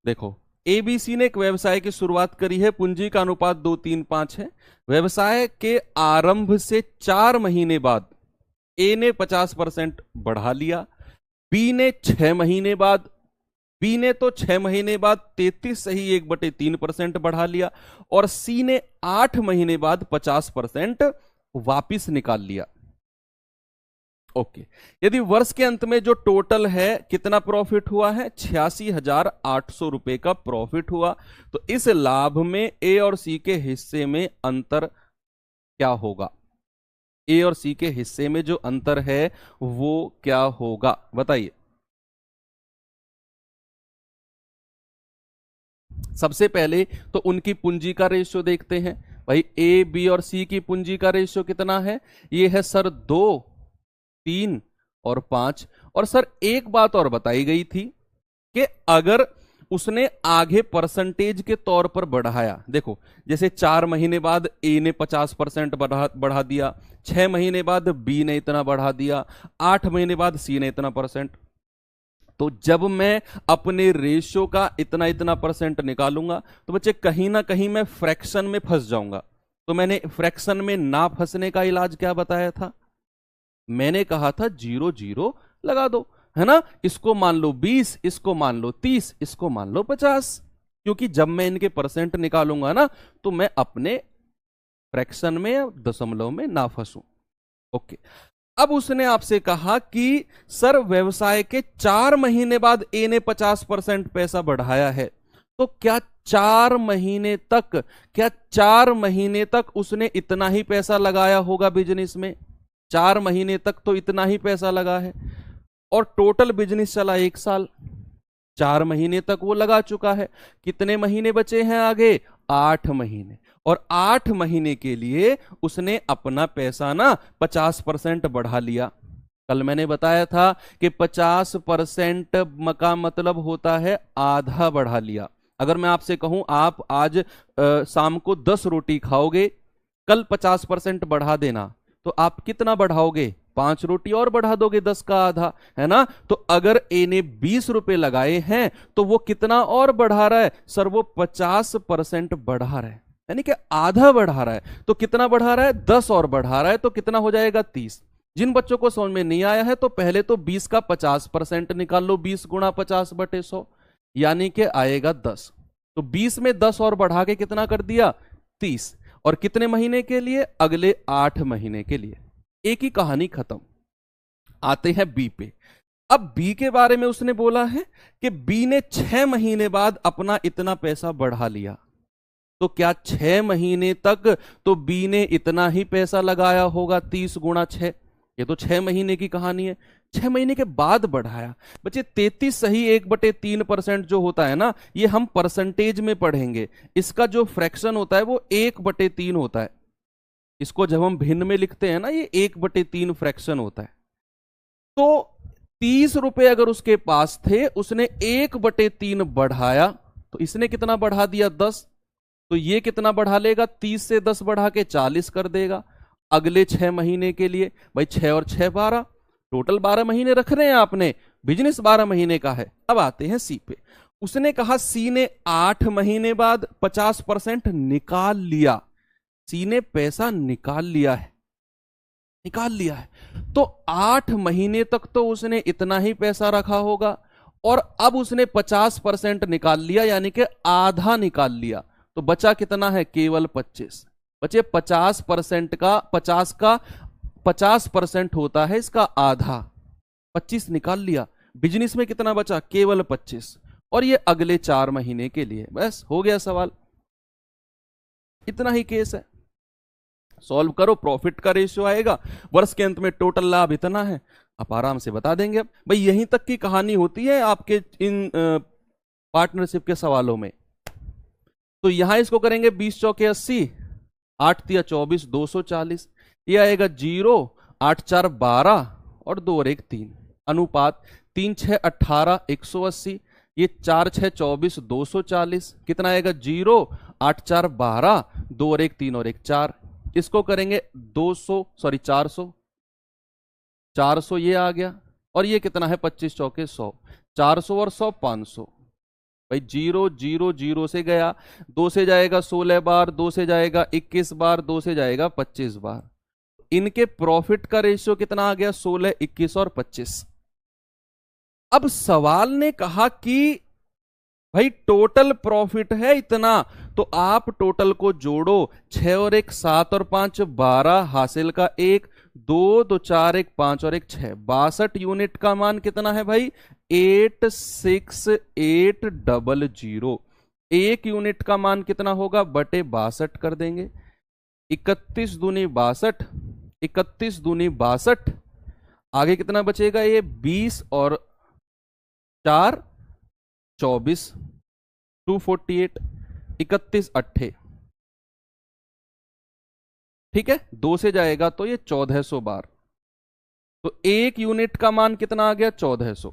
देखो, एबीसी ने एक व्यवसाय की शुरुआत करी है, पूंजी का अनुपात 2-3-5 है। व्यवसाय के आरंभ से 4 महीने बाद ए ने 50% बढ़ा लिया, बी ने 6 महीने बाद, बी ने तो 6 महीने बाद 33 1/3% बढ़ा लिया, और सी ने 8 महीने बाद 50% वापिस निकाल लिया। ओके, यदि वर्ष के अंत में जो टोटल है कितना प्रॉफिट हुआ है, 86,800 रुपए का प्रॉफिट हुआ, तो इस लाभ में ए और सी के हिस्से में अंतर क्या होगा? ए और सी के हिस्से में जो अंतर है वो क्या होगा, बताइए। सबसे पहले तो उनकी पूंजी का रेशियो देखते हैं। भाई ए, बी और सी की पूंजी का रेशियो कितना है? ये है सर 2, 3 और 5। और सर एक बात और बताई गई थी कि अगर उसने आगे परसेंटेज के तौर पर बढ़ाया, देखो जैसे 4 महीने बाद ए ने 50% बढ़ा दिया, 6 महीने बाद बी ने इतना बढ़ा दिया, 8 महीने बाद सी ने इतना परसेंट, तो जब मैं अपने रेशियो का इतना इतना परसेंट निकालूंगा तो बच्चे कहीं ना कहीं मैं फ्रैक्शन में फंस जाऊंगा। तो मैंने फ्रैक्शन में ना फंसने का इलाज क्या बताया था? मैंने कहा था 0 0 लगा दो, है ना। इसको मान लो 20, इसको मान लो 30, इसको मान लो 50, क्योंकि जब मैं इनके परसेंट निकालूंगा ना तो मैं अपने फ्रैक्शन में या दशमलव में ना फंसूं। ओके, अब उसने आपसे कहा कि सर व्यवसाय के 4 महीने बाद ए ने 50% पैसा बढ़ाया है, तो क्या 4 महीने तक उसने इतना ही पैसा लगाया होगा बिजनेस में? 4 महीने तक तो इतना ही पैसा लगा है, और टोटल बिजनेस चला 1 साल, 4 महीने तक वो लगा चुका है। कितने महीने बचे हैं आगे? 8 महीने, और 8 महीने के लिए उसने अपना पैसा ना 50% बढ़ा लिया। कल मैंने बताया था कि 50% का मतलब होता है आधा बढ़ा लिया। अगर मैं आपसे कहूं आप आज शाम को 10 रोटी खाओगे, कल 50% बढ़ा देना, तो आप कितना बढ़ाओगे? 5 रोटी और बढ़ा दोगे, 10 का आधा, है ना। तो अगर ए ने 20 रुपए लगाए हैं तो वो कितना और बढ़ा रहा है? सर वो 50% बढ़ा रहा है, यानी कि आधा बढ़ा रहा है। तो कितना बढ़ा रहा है? 10 और बढ़ा रहा है, तो कितना हो जाएगा? 30। जिन बच्चों को समझ में नहीं आया है तो पहले तो 20 का 50% निकाल लो, 20 गुणा 50/100, यानी कि आएगा 10। तो 20 में 10 और बढ़ा के कितना कर दिया? 30। और कितने महीने के लिए? अगले 8 महीने के लिए। एक ही कहानी खत्म। आते हैं बी पे। अब बी के बारे में उसने बोला है कि बी ने 6 महीने बाद अपना इतना पैसा बढ़ा लिया, तो क्या 6 महीने तक तो बी ने इतना ही पैसा लगाया होगा? 30 गुणा 6, ये तो 6 महीने की कहानी है। 6 महीने के बाद बढ़ाया। बच्चे 33 सही 1/3% जो होता है ना, ये हम परसेंटेज में पढ़ेंगे। इसका जो फ्रैक्शन होता है वो 1/3 होता है। इसको जब हम भिन्न में लिखते हैं ना, ये 1/3 फ्रैक्शन होता है। तो 30 रुपए अगर उसके पास थे, उसने 1/3 बढ़ाया, तो इसने कितना बढ़ा दिया? 10। तो ये कितना बढ़ा लेगा? 30 से 10 बढ़ा के 40 कर देगा अगले 6 महीने के लिए। भाई 6 और 6 12, टोटल 12 महीने रख रहे हैं आपने, बिजनेस 12 महीने का है। अब आते हैं सी पे। उसने कहा सी ने 8 महीने बाद 50% निकाल लिया। सी ने पैसा निकाल लिया है, तो 8 महीने तक तो उसने इतना ही पैसा रखा होगा, और अब उसने 50% निकाल लिया, यानी कि आधा निकाल लिया। तो बचा कितना है? केवल 25। बचे 50% का 50% होता है इसका आधा, 25 निकाल लिया। बिजनेस में कितना बचा? केवल 25, और ये अगले 4 महीने के लिए। बस हो गया सवाल, इतना ही केस है। सॉल्व करो, प्रॉफिट का रेशियो आएगा, वर्ष के अंत में टोटल लाभ इतना है, आप आराम से बता देंगे। अब भाई यहीं तक की कहानी होती है आपके इन पार्टनरशिप के सवालों में। तो यहां इसको करेंगे 20 चौके 80, 8 तिया 24, 240, ये आएगा 0, 8 4 12 और 2 और 1 3, अनुपात 3 6 18, 180, ये 4 6 24, 240, कितना आएगा? 0, 8 4 12, 2 और 1 3 और 1 4। इसको करेंगे 400, 400 ये आ गया, और ये कितना है 25 चौके 100, 400 और 100 500। भाई 0 0 0 से गया, 2 से जाएगा 16 बार, 2 से जाएगा 21 बार, 2 से जाएगा 25 बार। इनके प्रॉफिट का रेशियो कितना आ गया 16, 21 और 25। अब सवाल ने कहा कि भाई टोटल प्रॉफिट है इतना, तो आप टोटल को जोड़ो, 6 और 1 7 और 5 12, हासिल का 1 2 2 4 1 5 और 1 6, 62 यूनिट का मान कितना है भाई 86800। 1 यूनिट का मान कितना होगा बटे 62 कर देंगे, 31 दूनी 62, 31 दूनी 62, आगे कितना बचेगा ये 20 और 4 24, 248, 31 अट्ठे, ठीक है, 2 से जाएगा तो ये 1400 बार। तो 1 यूनिट का मान कितना आ गया 1400,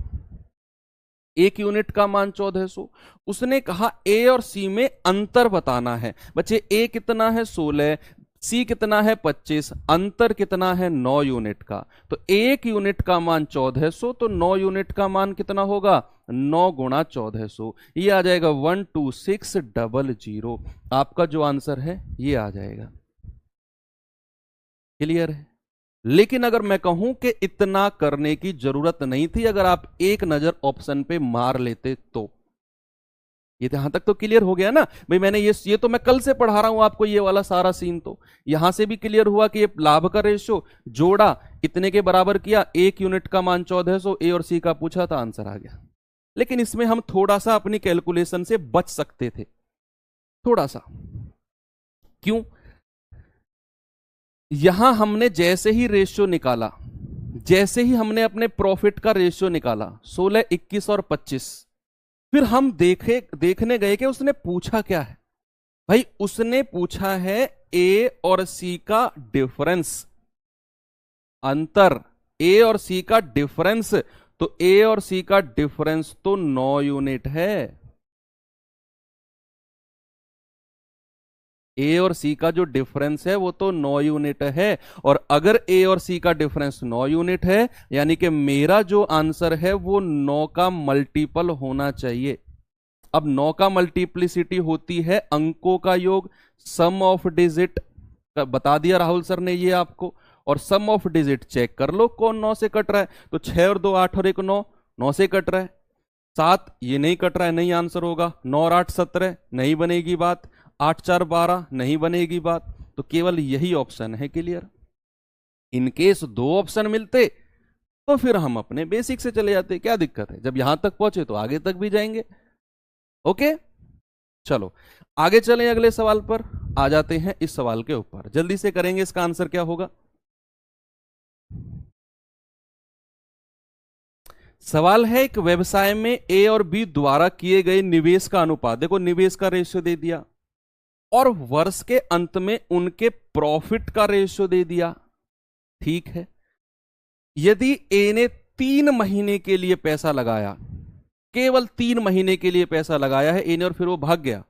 1 यूनिट का मान 1400। उसने कहा ए और सी में अंतर बताना है। बच्चे ए कितना है 16, सी कितना है 25, अंतर कितना है 9 यूनिट का। तो 1 यूनिट का मान 1400, तो 9 यूनिट का मान कितना होगा 9 गुणा 1400, ये आ जाएगा 12600। आपका जो आंसर है ये आ जाएगा। क्लियर है? लेकिन अगर मैं कहूं कि इतना करने की जरूरत नहीं थी, अगर आप एक नजर ऑप्शन पे मार लेते तो। ये यहां तक तो क्लियर हो गया ना भाई। मैंने ये तो मैं कल से पढ़ा रहा हूं आपको, ये वाला सारा सीन तो यहां से भी क्लियर हुआ कि ये लाभ का रेशो जोड़ा, इतने के बराबर किया, 1 यूनिट का मान 1400, ए और सी का पूछा था, आंसर आ गया। लेकिन इसमें हम थोड़ा सा अपनी कैलकुलेशन से बच सकते थे, थोड़ा सा। क्यों? यहां हमने जैसे ही रेशियो निकाला, जैसे ही हमने अपने प्रॉफिट का रेशियो निकाला 16, 21 और 25, फिर हम देखने गए कि उसने पूछा क्या है। भाई उसने पूछा है ए और सी का डिफरेंस, अंतर, ए और सी का डिफरेंस। तो ए और सी का डिफरेंस तो 9 यूनिट है। ए और सी का जो डिफरेंस है वो तो 9 यूनिट है। और अगर ए और सी का डिफरेंस 9 यूनिट है, यानी कि मेरा जो आंसर है वो 9 का मल्टीपल होना चाहिए। अब 9 का मल्टीप्लिसिटी होती है अंकों का योग, सम ऑफ डिजिट बता दिया राहुल सर ने ये आपको। और सम ऑफ डिजिट चेक कर लो कौन 9 से कट रहा है। तो 6 और 2 8 और 1 9, 9 से कट रहा है। 7 ये नहीं कट रहा है, नहीं आंसर होगा। 9 और 8 17, नहीं बनेगी बात। 8 4 12, नहीं बनेगी बात। तो केवल यही ऑप्शन है क्लियर। इनकेस 2 ऑप्शन मिलते तो फिर हम अपने बेसिक से चले जाते, क्या दिक्कत है? जब यहां तक पहुंचे तो आगे तक भी जाएंगे। ओके चलो आगे चलें, अगले सवाल पर आ जाते हैं। इस सवाल के ऊपर जल्दी से करेंगे, इसका आंसर क्या होगा। सवाल है एक व्यवसाय में ए और बी द्वारा किए गए निवेश का अनुपात, देखो निवेश का रेशियो दे दिया, और वर्ष के अंत में उनके प्रॉफिट का रेशियो दे दिया। ठीक है, यदि ए ने 3 महीने के लिए पैसा लगाया, केवल 3 महीने के लिए पैसा लगाया है ए ने, और फिर वो भाग गया,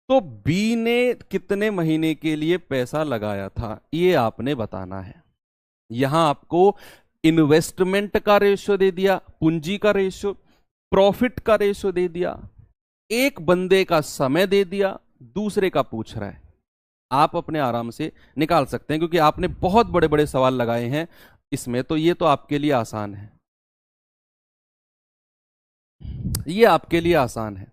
तो बी ने कितने महीने के लिए पैसा लगाया था, ये आपने बताना है। यहां आपको इन्वेस्टमेंट का रेशियो दे दिया, पूंजी का रेशियो, प्रॉफिट का रेशियो दे दिया, एक बंदे का समय दे दिया, दूसरे का पूछ रहा है। आप अपने आराम से निकाल सकते हैं, क्योंकि आपने बहुत बड़े बड़े सवाल लगाए हैं इसमें, तो ये तो आपके लिए आसान है, ये आपके लिए आसान है।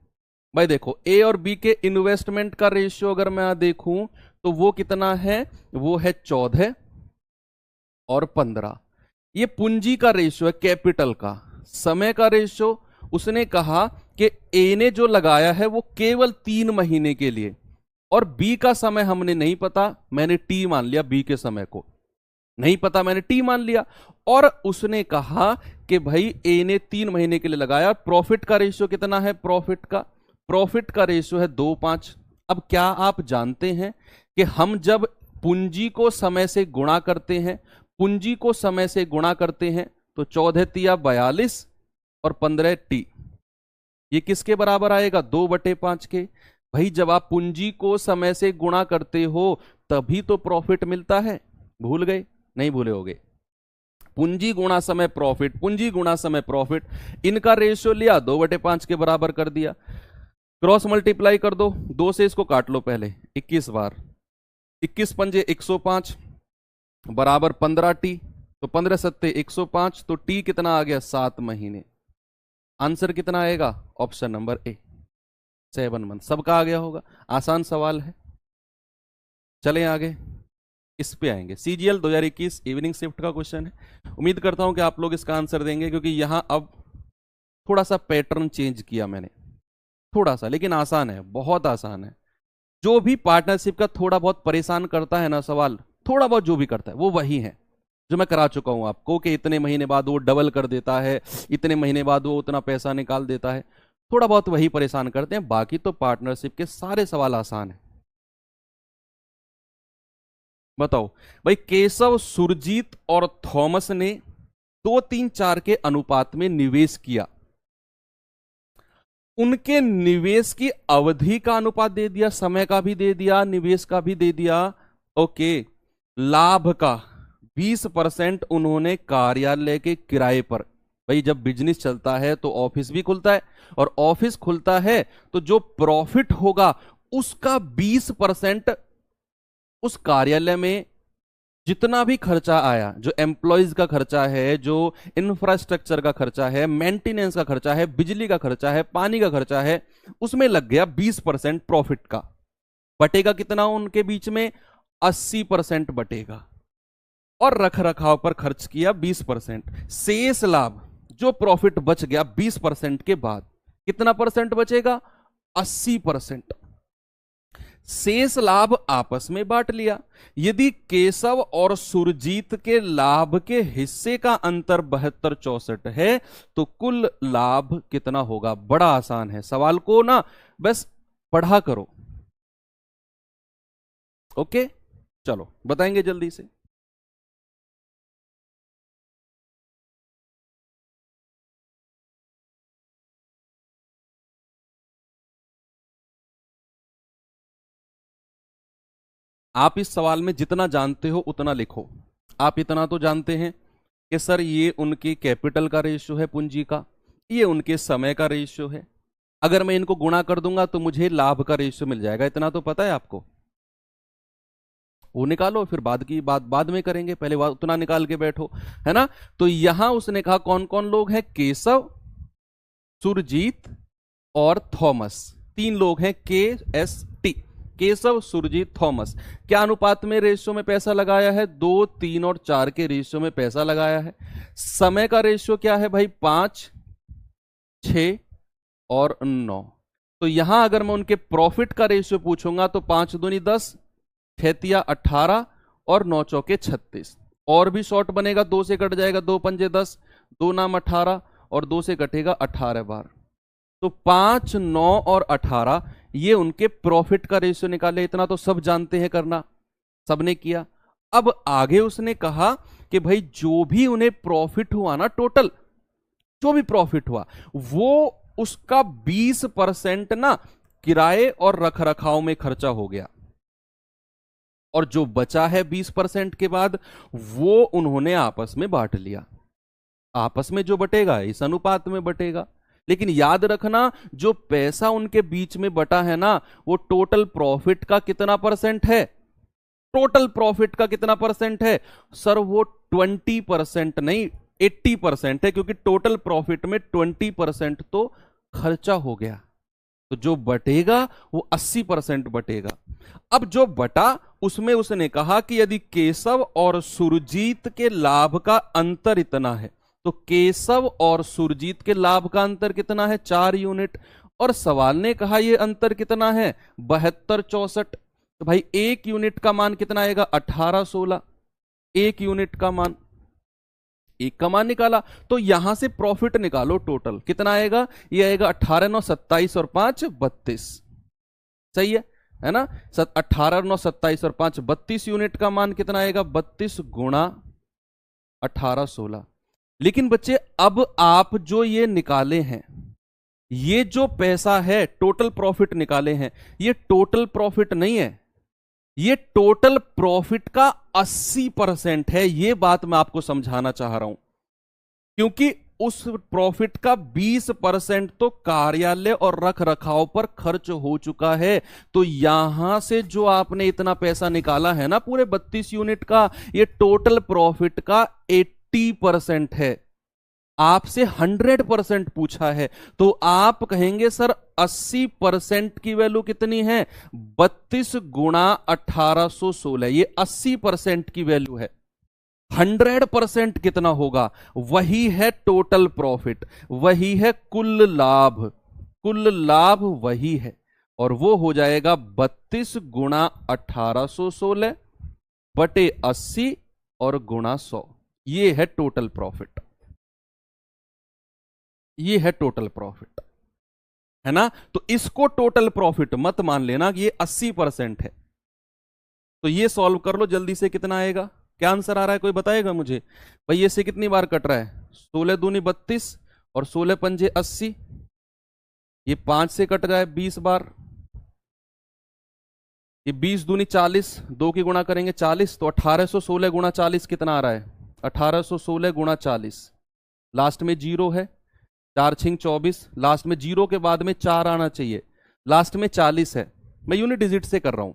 भाई देखो ए और बी के इन्वेस्टमेंट का रेशियो अगर मैं देखूं तो वो कितना है, वो है 14 और 15। ये पूंजी का रेशियो है, कैपिटल का। समय का रेशियो उसने कहा कि ए ने जो लगाया है वो केवल 3 महीने के लिए, और बी का समय हमने नहीं पता, मैंने टी मान लिया, बी के समय को नहीं पता, मैंने टी मान लिया। और उसने कहा कि भाई ए ने 3 महीने के लिए लगाया। प्रॉफिट का रेशियो कितना है, प्रॉफिट का रेशियो है 2:5। अब क्या आप जानते हैं कि हम जब पूंजी को समय से गुणा करते हैं, पूंजी को समय से गुणा करते हैं, तो 14 तिया 42 और 15 टी, ये किसके बराबर आएगा 2/5 के। भाई जब आप पूंजी को समय से गुणा करते हो तभी तो प्रॉफिट मिलता है। भूल गए? नहीं भूले होगे। पूंजी गुणा समय प्रॉफिट, पूंजी गुणा समय प्रॉफिट, इनका रेशियो लिया 2/5 के बराबर कर दिया। क्रॉस मल्टीप्लाई कर दो, 2 से इसको काट लो पहले 21 बार, 21 पंजे 105 बराबर 15t, तो 15 सत्ते 105, तो टी कितना आ गया 7 महीने। आंसर कितना आएगा? Option number A 7 month. सबका आ गया होगा। आसान सवाल है। चलें आगे, इस पे आएंगे। सीजीएल 2021 इवनिंग शिफ्ट का क्वेश्चन है। उम्मीद करता हूं कि आप लोग इसका आंसर देंगे, क्योंकि यहां अब थोड़ा सा पैटर्न चेंज किया मैंने, थोड़ा सा, लेकिन आसान है, बहुत आसान है। जो भी पार्टनरशिप का थोड़ा बहुत परेशान करता है ना सवाल, थोड़ा बहुत जो भी करता है वो वही है जो मैं करा चुका हूं आपको, कि इतने महीने बाद वो डबल कर देता है, इतने महीने बाद वो उतना पैसा निकाल देता है। थोड़ा बहुत वही परेशान करते हैं, बाकी तो पार्टनरशिप के सारे सवाल आसान है। बताओ भाई, केशव, सुरजीत और थॉमस ने 2-3-4 के अनुपात में निवेश किया। उनके निवेश की अवधि का अनुपात दे दिया, समय का भी दे दिया, निवेश का भी दे दिया। ओके, लाभ का 20% उन्होंने कार्यालय के किराए पर। भाई जब बिजनेस चलता है तो ऑफिस भी खुलता है, और ऑफिस खुलता है तो जो प्रॉफिट होगा उसका 20% उस कार्यालय में जितना भी खर्चा आया, जो एम्प्लॉयज का खर्चा है, जो इंफ्रास्ट्रक्चर का खर्चा है, मेंटेनेंस का खर्चा है, बिजली का खर्चा है, पानी का खर्चा है, उसमें लग गया 20% प्रॉफिट का। बटेगा कितना उनके बीच में? 80% बटेगा। और रख रखाव पर खर्च किया 20%। शेष लाभ, जो प्रॉफिट बच गया 20% के बाद, कितना परसेंट बचेगा? 80%। शेष लाभ आपस में बांट लिया। यदि केशव और सुरजीत के लाभ के हिस्से का अंतर 72-64 है तो कुल लाभ कितना होगा? बड़ा आसान है, सवाल को ना बस पढ़ा करो। ओके, चलो बताएंगे जल्दी से। आप इस सवाल में जितना जानते हो उतना लिखो। आप इतना तो जानते हैं कि सर ये उनके कैपिटल का रेशियो है पूंजी का, ये उनके समय का रेशियो है। अगर मैं इनको गुणा कर दूंगा तो मुझे लाभ का रेशियो मिल जाएगा, इतना तो पता है आपको। वो निकालो, फिर बाद की बात बाद में करेंगे, पहले उतना निकाल के बैठो, है ना। तो यहां उसने कहा कौन कौन लोग हैं? केशव, सुरजीत और थॉमस। 3 लोग हैं, K S T, Keshav, Surjit, Thomas. क्या अनुपात में रेशियो में पैसा लगाया है? 2, 3 और 4 के रेशियो में पैसा लगाया है। समय का रेशियो क्या है भाई? 5, 6 और 9। तो यहां अगर मैं उनके प्रॉफिट का रेशियो पूछूंगा तो 5 दूनी 10, 6 18 और 9 चौके 36। और भी शॉर्ट बनेगा, 2 से कट जाएगा, 2 पंजे 10, 2 नाम 18 और 2 से कटेगा 18 बार। तो 5, 9 और 18 ये उनके प्रॉफिट का रेशियो निकाले। इतना तो सब जानते हैं करना, सबने किया। अब आगे उसने कहा कि भाई जो भी उन्हें प्रॉफिट हुआ ना, टोटल जो भी प्रॉफिट हुआ वो उसका 20% ना किराए और रखरखाव में खर्चा हो गया, और जो बचा है 20% के बाद वो उन्होंने आपस में बांट लिया। आपस में जो बटेगा इस अनुपात में बटेगा। लेकिन याद रखना, जो पैसा उनके बीच में बटा है ना, वो टोटल प्रॉफिट का कितना परसेंट है? टोटल प्रॉफिट का कितना परसेंट है? सर वो 20% नहीं, 80% है, क्योंकि टोटल प्रॉफिट में 20% तो खर्चा हो गया। तो जो बटेगा वो 80% बटेगा। अब जो बटा उसमें उसने कहा कि यदि केशव और सुरजीत के लाभ का अंतर इतना है, तो केशव और सुरजीत के लाभ का अंतर कितना है? 4 यूनिट। और सवाल ने कहा यह अंतर कितना है? 72-64। तो भाई 1 यूनिट का मान कितना आएगा? 18-16। 1 यूनिट का मान, 1 का मान निकाला, तो यहां से प्रॉफिट निकालो टोटल कितना आएगा? ये आएगा 18 9 27 और 5 32। सही है ना। 18 9 27 और 5 32 यूनिट का मान कितना आएगा? 32 गुणा 18 16। लेकिन बच्चे अब आप जो ये निकाले हैं ये जो पैसा है टोटल प्रॉफिट निकाले हैं, ये टोटल प्रॉफिट नहीं है, ये टोटल प्रॉफिट का 80% है। ये बात मैं आपको समझाना चाह रहा हूं, क्योंकि उस प्रॉफिट का 20% तो कार्यालय और रख रखाव पर खर्च हो चुका है। तो यहां से जो आपने इतना पैसा निकाला है ना पूरे 32 यूनिट का, ये टोटल प्रॉफिट का 80% है। आपसे 100% पूछा है तो आप कहेंगे सर 80% की वैल्यू कितनी है? 32 गुणा 1816, ये 80% की वैल्यू है। 100% कितना होगा? वही है टोटल प्रॉफिट, वही है कुल लाभ। कुल लाभ वही है, और वो हो जाएगा 32 गुणा 1816 बटे 80 और गुणा 100। ये है टोटल प्रॉफिट, ये है टोटल प्रॉफिट, है ना? तो इसको टोटल प्रॉफिट मत मान लेना कि ये 80% है। तो ये सॉल्व कर लो जल्दी से, कितना आएगा? क्या आंसर आ रहा है, कोई बताएगा मुझे? भाई ये से कितनी बार कट रहा है? 16 दूनी 32 और 16 पंजे 80, ये 5 से कट गया 20 बार। ये 20 दूनी 40, 2 की गुणा करेंगे 40, तो 1816 गुणा 40 कितना आ रहा है? 1816 गुणा 40, लास्ट में जीरो है, 4 छिंग 24, लास्ट में जीरो के बाद में 4 आना चाहिए, लास्ट में 40 है। मैं यूनिट डिजिट से कर रहा हूं,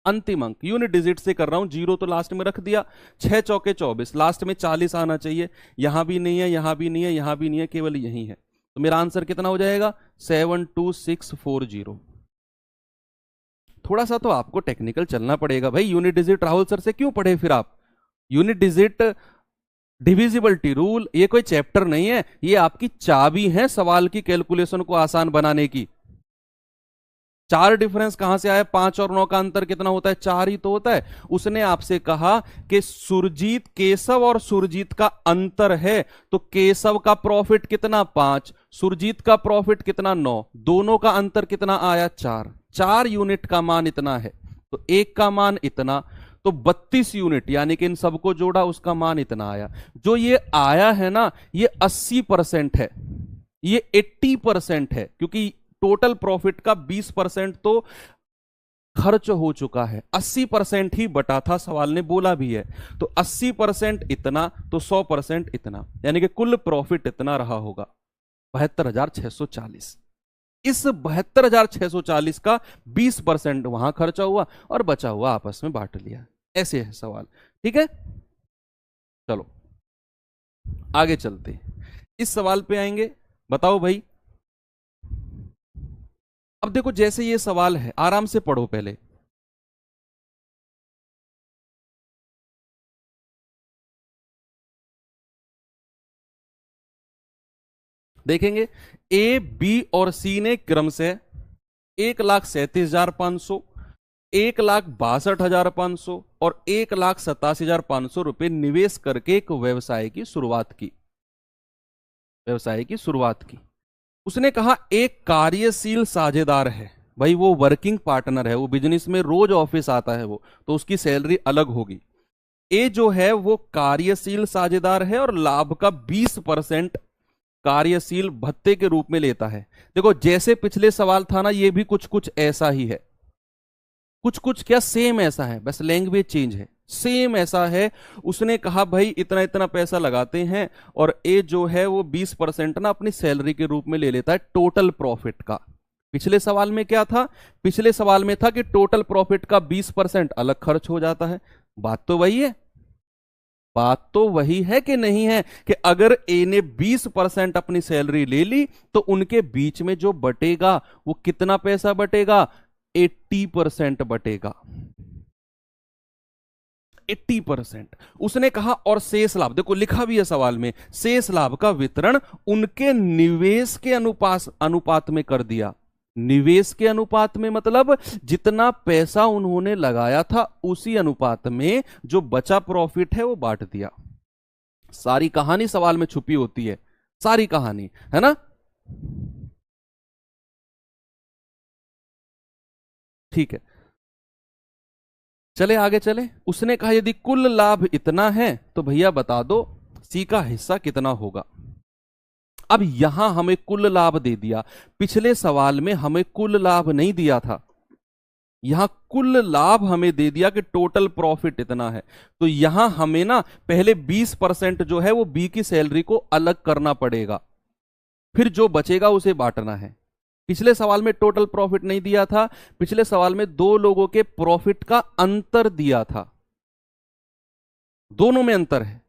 अंतिम अंक यूनिट डिजिट से कर रहा हूं, जीरो तो लास्ट में रख दिया, 6 चौके 24, लास्ट में 40 आना चाहिए, यहां भी नहीं है, यहां भी नहीं है, यहां भी नहीं है, केवल यही है। तो मेरा आंसर कितना हो जाएगा? 72640। थोड़ा सा तो आपको टेक्निकल चलना पड़ेगा भाई। यूनिट डिजिट राहुल सर से क्यों पढ़े फिर आप? यूनिट डिजिट, डिविजिबिलिटी रूल, ये कोई चैप्टर नहीं है, ये आपकी चाबी है सवाल की कैलकुलेशन को आसान बनाने की। 4 डिफरेंस कहां से आया? 5 और 9 का अंतर कितना होता है? 4 ही तो होता है। उसने आपसे कहा कि सुरजीत, केशव और सुरजीत का अंतर है, तो केशव का प्रॉफिट कितना? 5, सुरजीत का प्रॉफिट कितना? 9, दोनों का अंतर कितना आया? 4। 4 यूनिट का मान इतना है, तो एक का मान इतना, तो 32 यूनिट, यानी कि इन सबको जोड़ा उसका मान इतना आया। जो ये आया है ना, ये 80% है, ये 80% है, क्योंकि टोटल प्रॉफिट का 20% तो खर्च हो चुका है, 80% ही बटा था, सवाल ने बोला भी है। तो 80% इतना, तो 100% इतना, यानी कि कुल प्रॉफिट इतना रहा होगा, 72,640। इस 72,640 का 20% वहां खर्चा हुआ और बचा हुआ आपस में बांट लिया। ऐसे है सवाल, ठीक है? चलो आगे चलते, इस सवाल पे आएंगे। बताओ भाई, अब देखो जैसे ये सवाल है, आराम से पढ़ो पहले। देखेंगे ए, बी और सी ने क्रम से 1,37,500, 1,62,500 और 1,87,500 रुपए निवेश करके एक व्यवसाय की शुरुआत की, व्यवसाय की शुरुआत की। उसने कहा एक कार्यशील साझेदार है, भाई वो वर्किंग पार्टनर है, वो बिजनेस में रोज ऑफिस आता है, वो तो उसकी सैलरी अलग होगी। ए जो है वो कार्यशील साझेदार है और लाभ का 20% कार्यशील भत्ते के रूप में लेता है। देखो जैसे पिछले सवाल था ना, ये भी कुछ कुछ ऐसा ही है, कुछ कुछ क्या सेम ऐसा है, बस लैंग्वेज चेंज है, सेम ऐसा है। उसने कहा भाई इतना इतना पैसा लगाते हैं, और ए जो है वो 20% ना अपनी सैलरी के रूप में ले लेता है टोटल प्रॉफिट का। पिछले सवाल में क्या था? पिछले सवाल में था कि टोटल प्रॉफिट का 20% अलग खर्च हो जाता है। बात तो वही है, बात तो वही है कि नहीं है, कि अगर ए ने 20% अपनी सैलरी ले ली तो उनके बीच में जो बटेगा वो कितना पैसा बटेगा? 80% बटेगा, 80%। उसने कहा और शेष लाभ, देखो लिखा भी है सवाल में, शेष लाभ का वितरण उनके निवेश के अनुपात में कर दिया। निवेश के अनुपात में मतलब जितना पैसा उन्होंने लगाया था उसी अनुपात में जो बचा प्रॉफिट है वो बांट दिया। सारी कहानी सवाल में छुपी होती है, सारी कहानी, है ना? ठीक है, चले आगे चले। उसने कहा यदि कुल लाभ इतना है तो भैया बता दो सी का हिस्सा कितना होगा। अब यहां हमें कुल लाभ दे दिया, पिछले सवाल में हमें कुल लाभ नहीं दिया था, यहां कुल लाभ हमें दे दिया कि टोटल प्रॉफिट इतना है। तो यहां हमें ना पहले 20% जो है वो बी की सैलरी को अलग करना पड़ेगा, फिर जो बचेगा उसे बांटना है। पिछले सवाल में टोटल प्रॉफिट नहीं दिया था, पिछले सवाल में दो लोगों के प्रॉफिट का अंतर दिया था, दोनों में अंतर है।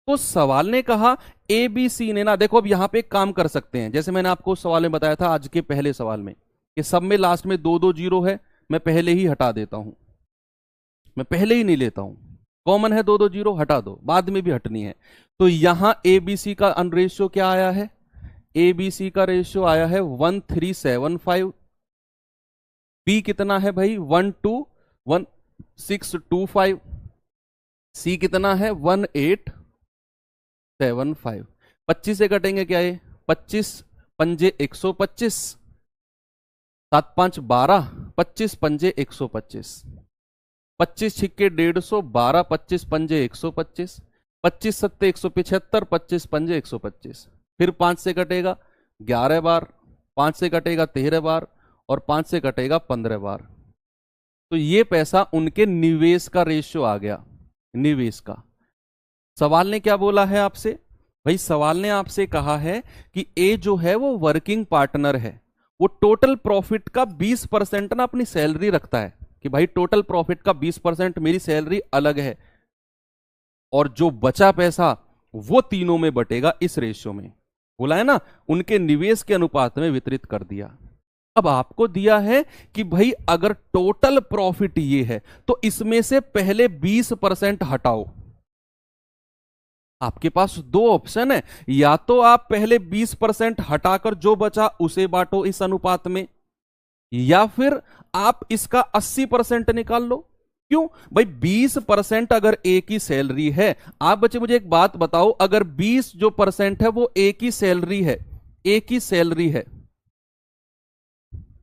तो सवाल ने कहा ए बी सी ने ना, देखो अब यहां पे एक काम कर सकते हैं, जैसे मैंने आपको सवाल में बताया था आज के पहले सवाल में कि सब में लास्ट में 2 जीरो है, मैं पहले ही हटा देता हूं, मैं पहले ही नहीं लेता हूं, कॉमन है 2 जीरो, हटा दो, बाद में भी हटनी है। तो यहां ए बी सी का रेशियो क्या आया है, ए बी सी का रेशियो आया है 1375, बी कितना है भाई 1625, सी कितना है 1875। 25 से कटेंगे क्या ये, 25 पंजे 125, 7 5 12, 25 पंजे 125, 25 छिक्के 150, 12 25 पंजे 125, 25 सत्ते 175, 25 पंजे 125। फिर 5 से कटेगा 11 बार, 5 से कटेगा 13 बार, और 5 से कटेगा 15 बार। तो ये पैसा उनके निवेश का रेशियो आ गया, निवेश का। सवाल ने क्या बोला है आपसे भाई, सवाल ने आपसे कहा है कि ए जो है वो वर्किंग पार्टनर है, वो टोटल प्रॉफिट का 20% ना अपनी सैलरी रखता है, कि भाई टोटल प्रॉफिट का 20% मेरी सैलरी अलग है, और जो बचा पैसा वो तीनों में बटेगा इस रेशियो में, बोला है ना, उनके निवेश के अनुपात में वितरित कर दिया। अब आपको दिया है कि भाई अगर टोटल प्रॉफिट ये है तो इसमें से पहले 20% हटाओ। आपके पास दो ऑप्शन है, या तो आप पहले 20% हटाकर जो बचा उसे बांटो इस अनुपात में, या फिर आप इसका 80% निकाल लो। क्यों भाई, 20% अगर ए की सैलरी है, आप बच्चे मुझे एक बात बताओ, अगर 20 जो परसेंट है वो ए की सैलरी है, ए की सैलरी है,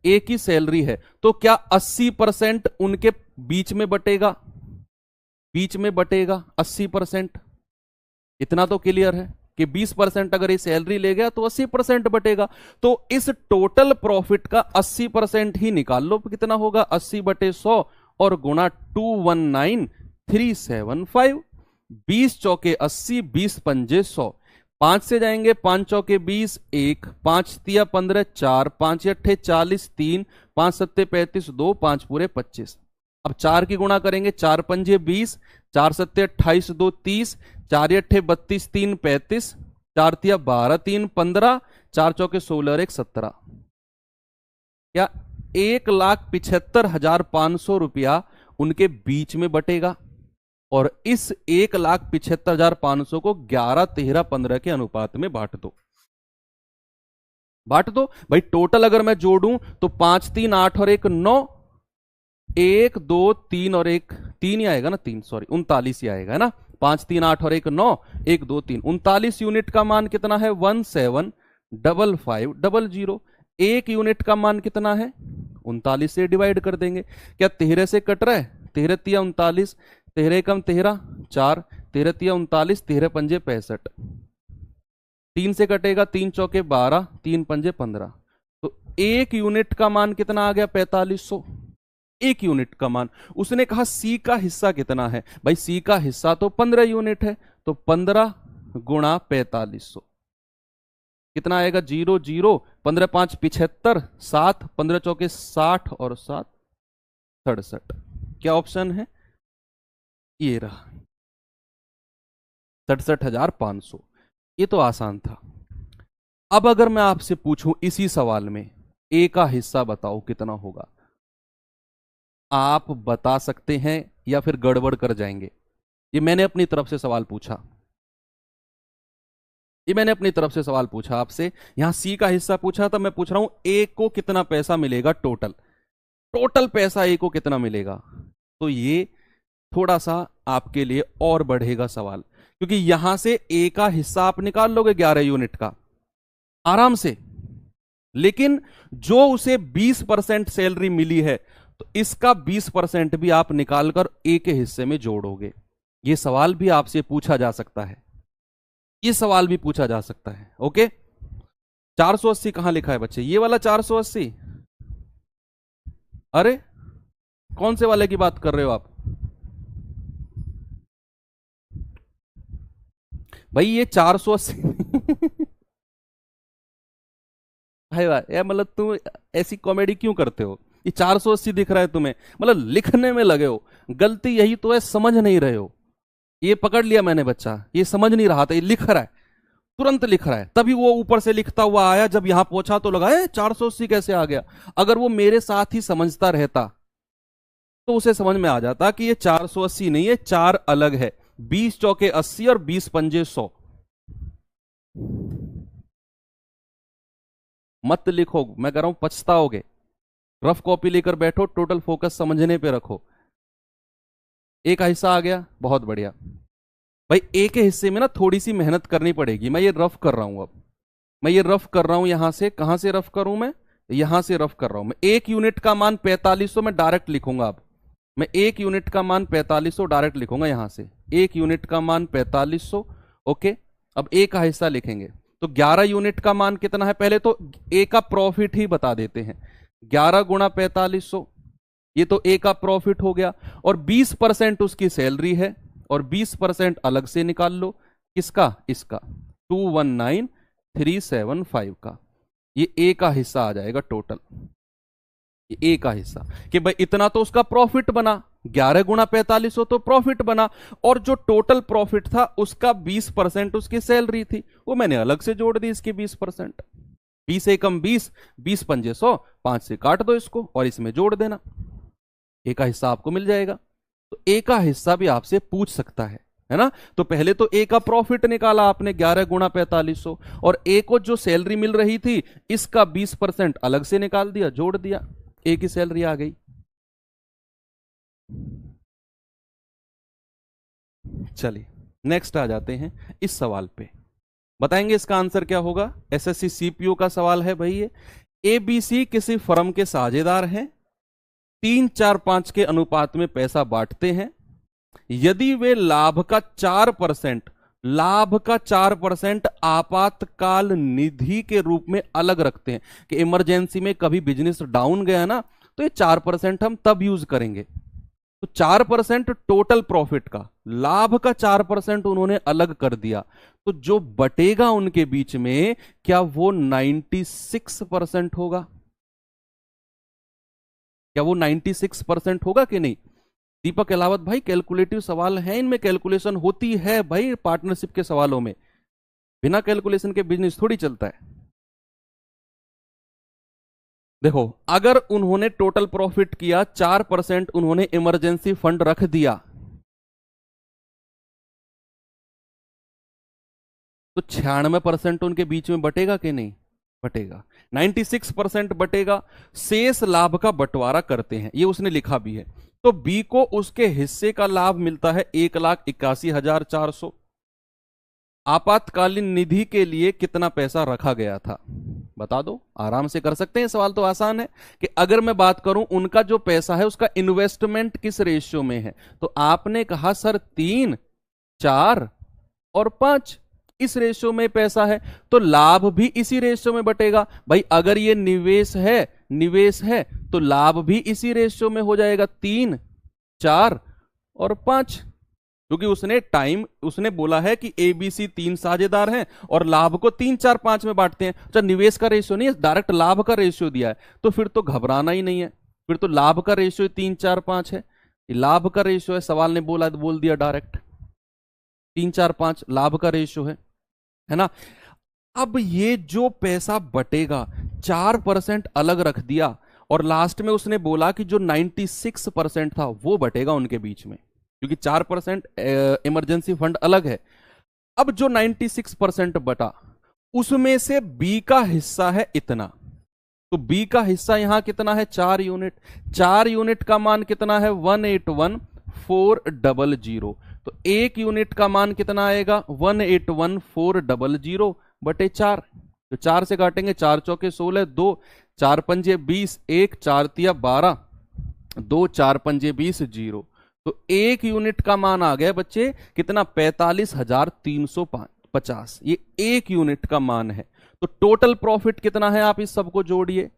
ए की सैलरी है, तो क्या 80% उनके बीच में बटेगा, बीच में बटेगा 80%? इतना तो क्लियर है कि 20% अगर ये सैलरी ले गया तो 80% बटेगा। तो इस टोटल प्रॉफिट का 80% ही निकाल लो, कितना होगा 80/100 और गुणा 219375। 20 चौके 80, 20 पंजे 100, 5 से जाएंगे 5 चौके 20, 1, 5 तिया 15, 4, 5 अट्ठे 40, 3, 5 सत्ते 35, 2, 5 पूरे 25। अब 4 की गुणा करेंगे, 4 पंजे 20, 4 सत्ते 28, 2 30, 4 अट्ठे 32, 3 35, 4 तिया 12, 3 15, 4 चौके 16 और 1 17। क्या 1,75,500 रुपया उनके बीच में बटेगा, और इस 1,75,500 को 11, 13, 15 के अनुपात में बांट दो, बांट दो भाई। टोटल अगर मैं जोड़ूं तो 5 3 8 और 1 9, 1 2 3 और 1 3 ही आएगा ना, 3 सॉरी 39 ही आएगा है ना, 5 3 8 और 1 9, 1 2 3 39 यूनिट का मान कितना है 175500। 1 यूनिट का मान कितना है 39 से डिवाइड कर देंगे। क्या 13 से कट रहा है, 13 तिया 39, 13 कम 13 4, 13 तिया 39, 13 पंजे 65, 3 से कटेगा 3 चौके 12, 3 पंजे 15। तो 1 यूनिट का मान कितना आ गया 4500, 1 यूनिट का मान। उसने कहा सी का हिस्सा कितना है, भाई सी का हिस्सा तो 15 यूनिट है, तो 15 गुणा 4500 कितना आएगा 0 0, 15 5 75, 7 15 चौके 60 और 7 67। क्या ऑप्शन है, ये रहा 67,500। ये तो आसान था। अब अगर मैं आपसे पूछूं इसी सवाल में ए का हिस्सा बताओ कितना होगा, आप बता सकते हैं या फिर गड़बड़ कर जाएंगे? ये मैंने अपनी तरफ से सवाल पूछा, ये मैंने अपनी तरफ से सवाल पूछा आपसे। यहां सी का हिस्सा पूछा था, मैं पूछ रहा हूं ए को कितना पैसा मिलेगा टोटल, टोटल पैसा ए को कितना मिलेगा। तो ये थोड़ा सा आपके लिए और बढ़ेगा सवाल, क्योंकि यहां से ए का हिस्सा आप निकाल लोगे 11 यूनिट का आराम से, लेकिन जो उसे 20% सैलरी मिली है तो इसका 20% भी आप निकालकर ए के हिस्से में जोड़ोगे। यह सवाल भी आपसे पूछा जा सकता है, यह सवाल भी पूछा जा सकता है। ओके, 480 कहां लिखा है बच्चे? ये वाला 480? अरे कौन से वाले की बात कर रहे हो आप भाई? ये 480 भाई भाई मतलब तुम ऐसी कॉमेडी क्यों करते हो? ये 480 दिख रहा है तुम्हें, मतलब लिखने में लगे हो। गलती यही तो है, समझ नहीं रहे हो। ये पकड़ लिया मैंने बच्चा, ये समझ नहीं रहा था, ये लिख रहा है, तुरंत लिख रहा है, तभी वो ऊपर से लिखता हुआ आया, जब यहां पहुंचा तो लगा 480 कैसे आ गया। अगर वो मेरे साथ ही समझता रहता तो उसे समझ में आ जाता कि ये 480 नहीं है, चार अलग है। 20 चौके 80 और 20 पंजे 100। मत लिखो, मैं कह रहा हूं पछताओगे। रफ कॉपी लेकर बैठो, टोटल फोकस समझने पे रखो। एक हिस्सा आ गया, बहुत बढ़िया। भाई एक के हिस्से में ना थोड़ी सी मेहनत करनी पड़ेगी। मैं ये रफ कर रहा हूं, अब मैं ये रफ कर रहा हूं यहां से। कहां से रफ करूं मैं? यहां से रफ कर रहा हूं मैं। एक यूनिट का मान 4500 मैं डायरेक्ट लिखूंगा। अब मैं एक यूनिट का मान 4500 डायरेक्ट लिखूंगा यहां से। एक यूनिट का मान 4500। ओके, अब ए का हिस्सा लिखेंगे तो 11 यूनिट का मान कितना है? पहले तो ए का प्रॉफिट ही बता देते हैं। 11 गुणा 4500, ये तो ए का प्रॉफिट हो गया। और 20% उसकी सैलरी है, और 20% अलग से निकाल लो। किसका? इसका 219375 का। ये ए का हिस्सा आ जाएगा टोटल। ये ए का हिस्सा कि भाई इतना तो उसका प्रॉफिट बना, 11 गुणा 4500 तो प्रॉफिट बना। और जो टोटल प्रॉफिट था उसका 20% उसकी सैलरी थी, वो मैंने अलग से जोड़ दी इसकी 20%। 20 एकम 20, 20 पंजे 100, 5 से काट दो इसको और इसमें जोड़ देना, ए का हिस्सा आपको मिल जाएगा। तो ए का हिस्सा भी आपसे पूछ सकता है ना? तो पहले तो ए का प्रॉफिट निकाला आपने 11 गुणा 4500, और ए को जो सैलरी मिल रही थी इसका 20% अलग से निकाल दिया, जोड़ दिया, ए की सैलरी आ गई। चलिए नेक्स्ट आ जाते हैं इस सवाल पे। बताएंगे इसका आंसर क्या होगा। एसएससी सीपीओ का सवाल है भाई ये। एबीसी किसी फर्म के साझेदार हैं, 3-4-5 के अनुपात में पैसा बांटते हैं। यदि वे लाभ का 4% आपातकाल निधि के रूप में अलग रखते हैं, कि इमरजेंसी में कभी बिजनेस डाउन गया ना तो ये 4% हम तब यूज करेंगे। तो 4% टोटल प्रॉफिट का, लाभ का 4% उन्होंने अलग कर दिया, तो जो बटेगा उनके बीच में क्या वो 96% होगा? क्या वो 96% होगा कि नहीं? दीपक अहलावत भाई कैलकुलेटिव सवाल है, इनमें कैलकुलेशन होती है भाई। पार्टनरशिप के सवालों में बिना कैलकुलेशन के बिजनेस थोड़ी चलता है। देखो, अगर उन्होंने टोटल प्रॉफिट किया 4%, उन्होंने इमरजेंसी फंड रख दिया, तो 96% उनके बीच में बटेगा कि नहीं? बटेगा। 96% बटेगा। शेष लाभ का बंटवारा करते हैं, ये उसने लिखा भी है। तो बी को उसके हिस्से का लाभ मिलता है 1,81,400। आपातकालीन निधि के लिए कितना पैसा रखा गया था? बता दो, आराम से कर सकते हैं, सवाल तो आसान है। कि अगर मैं बात करूं उनका जो पैसा है उसका इन्वेस्टमेंट किस रेशियो में है, तो आपने कहा सर 3, 4 और 5 इस रेशियो में पैसा है, तो लाभ भी इसी रेशियो में बटेगा। भाई अगर ये निवेश है तो लाभ भी इसी रेशियो में हो जाएगा, 3, 4 और 5। क्योंकि उसने बोला है कि एबीसी 3 साझेदार हैं और लाभ को 3, 4, 5 में बांटते हैं। अच्छा, निवेश का रेशियो नहीं है, डायरेक्ट लाभ का रेशियो दिया है, तो फिर तो घबराना ही नहीं है। फिर तो लाभ का रेशियो 3, 4, 5 है, लाभ का रेशियो है। सवाल ने बोला तो बोल दिया डायरेक्ट, 3, 4, 5 लाभ का रेशियो है ना? अब ये जो पैसा बटेगा, 4% अलग रख दिया, और लास्ट में उसने बोला कि जो 96% था वो बटेगा उनके बीच में, क्योंकि 4% इमरजेंसी फंड अलग है। अब जो 96% बटा, उसमें से बी का हिस्सा है इतना, तो बी का हिस्सा यहां कितना है? 4 यूनिट। 4 यूनिट का मान कितना है? 181,400। तो 1 यूनिट का मान कितना आएगा? 181,400 बटे 4। तो 4 से काटेंगे, 4 चौके 16, 2 4 पंजे 20, 1 4 तिया 12, 2 4 पंजे 20, 0। तो 1 यूनिट का मान आ गया बच्चे कितना? 45,350। ये 1 यूनिट का मान है। तो टोटल प्रॉफिट कितना है, आप इस सबको जोड़िए।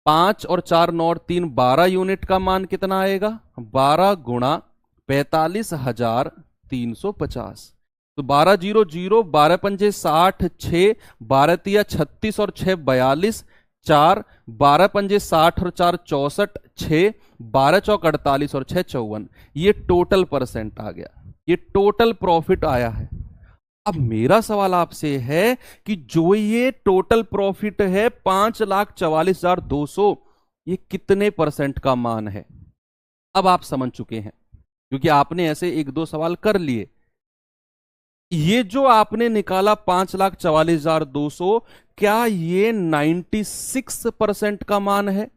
5 और 4 9 और 3 12 यूनिट का मान कितना आएगा, 12 गुणा 45,350। तो 12 जीरो जीरो, 12 पंजे 60, 6 12 तिया 36 और 6 42, 4 12 पंजे 60 और 4 64, 6 12 चौक 48 और 6 54। ये टोटल परसेंट आ गया, ये टोटल प्रॉफिट आया है। अब मेरा सवाल आपसे है कि जो ये टोटल प्रॉफिट है 5,44,200, ये कितने परसेंट का मान है। अब आप समझ चुके हैं क्योंकि आपने ऐसे 1-2 सवाल कर लिए। ये जो आपने निकाला 5,44,200, क्या ये 96% का मान है,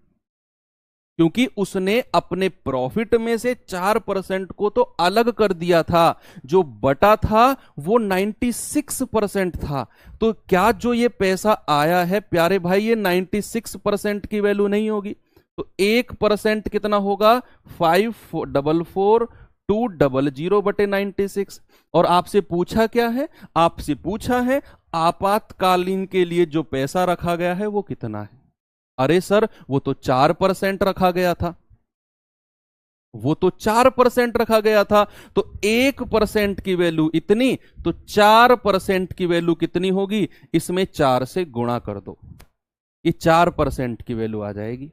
क्योंकि उसने अपने प्रॉफिट में से 4% को तो अलग कर दिया था, जो बटा था वो 96% था। तो क्या जो ये पैसा आया है प्यारे भाई, ये 96% की वैल्यू नहीं होगी। तो 1% कितना होगा, 544,200/96। और आपसे पूछा क्या है, आपसे पूछा है आपातकालीन के लिए जो पैसा रखा गया है वो कितना है। अरे सर वो तो 4% रखा गया था, वो तो 4% रखा गया था। तो 1% की वैल्यू इतनी, तो 4% की वैल्यू कितनी होगी, इसमें 4 से गुणा कर दो, ये 4% की वैल्यू आ जाएगी।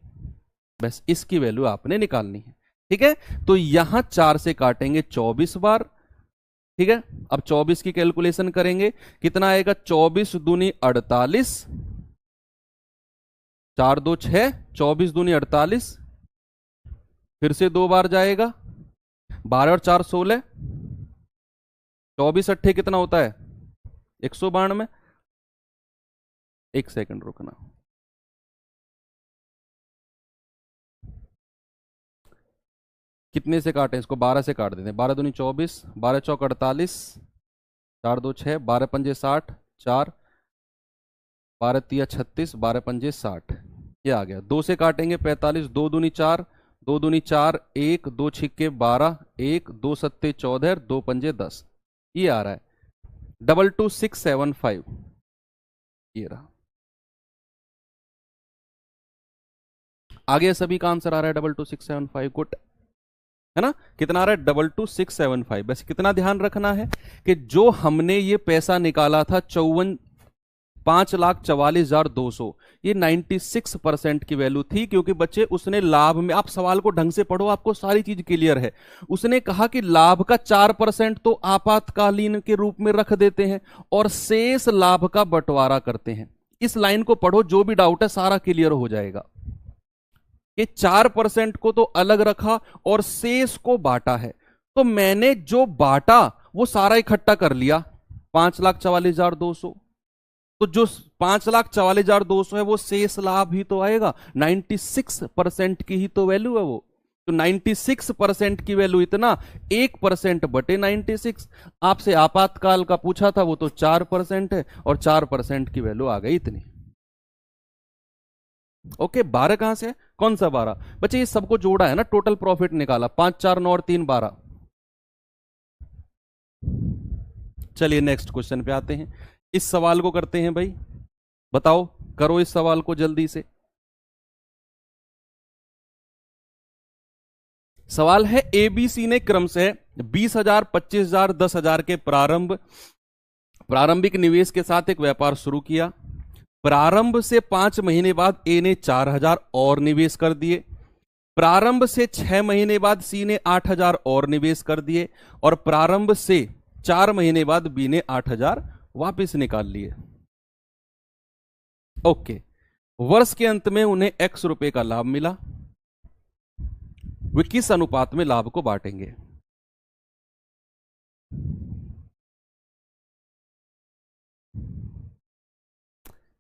बस इसकी वैल्यू आपने निकालनी है। ठीक है, तो यहां 4 से काटेंगे 24 बार। ठीक है, अब 24 की कैलकुलेशन करेंगे, कितना आएगा, 24 दूनी 48, 4 2 6, 24 दूनी 48, फिर से 2 बार जाएगा, 12 और 4 16, 24 अट्ठे कितना होता है, 192। एक सेकंड रुकना, कितने से काटें इसको, 12 से काट देते हैं। 12 दूनी 24, 12 चौक 48, 4 2 6, 12 पंजे 60, 4 12 तिया 36, 12 पंजे 60, ये आ गया। 2 से काटेंगे 45, 2 दूनी 4, 2 दूनी 4, 1 2 छिक्के 12, 1 2 सत्ते 14, 2 पंजे 10, ये आ रहा है 22675। ये रहा, आगे सभी का आंसर आ रहा है 22675। गुड है ना, कितना आ रहा है, 22675। बस कितना ध्यान रखना है कि जो हमने ये पैसा निकाला था 5,44,200, ये 96% की वैल्यू थी। क्योंकि बच्चे उसने लाभ में, आप सवाल को ढंग से पढ़ो, आपको सारी चीज क्लियर है। उसने कहा कि लाभ का 4% तो आपातकालीन के रूप में रख देते हैं और शेष लाभ का बंटवारा करते हैं। इस लाइन को पढ़ो, जो भी डाउट है सारा क्लियर हो जाएगा। कि 4% को तो अलग रखा और शेष को बांटा है। तो मैंने जो बांटा वो सारा इकट्ठा कर लिया, 5,44,200। तो जो 5,44,200 है वो शेष लाभ ही तो आएगा, 96% की ही तो वैल्यू है वो। तो 96% की वैल्यू इतना, 1% बटे 96। आपसे आपातकाल का पूछा था, वो तो 4% है और 4% की वैल्यू आ गई इतनी। ओके, 12 कहां से है, कौन सा 12 बच्चे, ये सबको जोड़ा है ना, टोटल प्रॉफिट निकाला, 5 4 9 और 3 12। चलिए नेक्स्ट क्वेश्चन पे आते हैं, इस सवाल को करते हैं भाई। बताओ, करो इस सवाल को जल्दी से। सवाल है, एबीसी ने क्रम से 20,000, 25,000, 10,000 के प्रारंभिक निवेश के साथ एक व्यापार शुरू किया। प्रारंभ से 5 महीने बाद ए ने 4,000 और निवेश कर दिए। प्रारंभ से 6 महीने बाद सी ने 8,000 और निवेश कर दिए। और प्रारंभ से 4 महीने बाद बी ने 8,000 वापस निकाल लिए। ओके, वर्ष के अंत में उन्हें x रुपए का लाभ मिला। वे किस अनुपात में लाभ को बांटेंगे।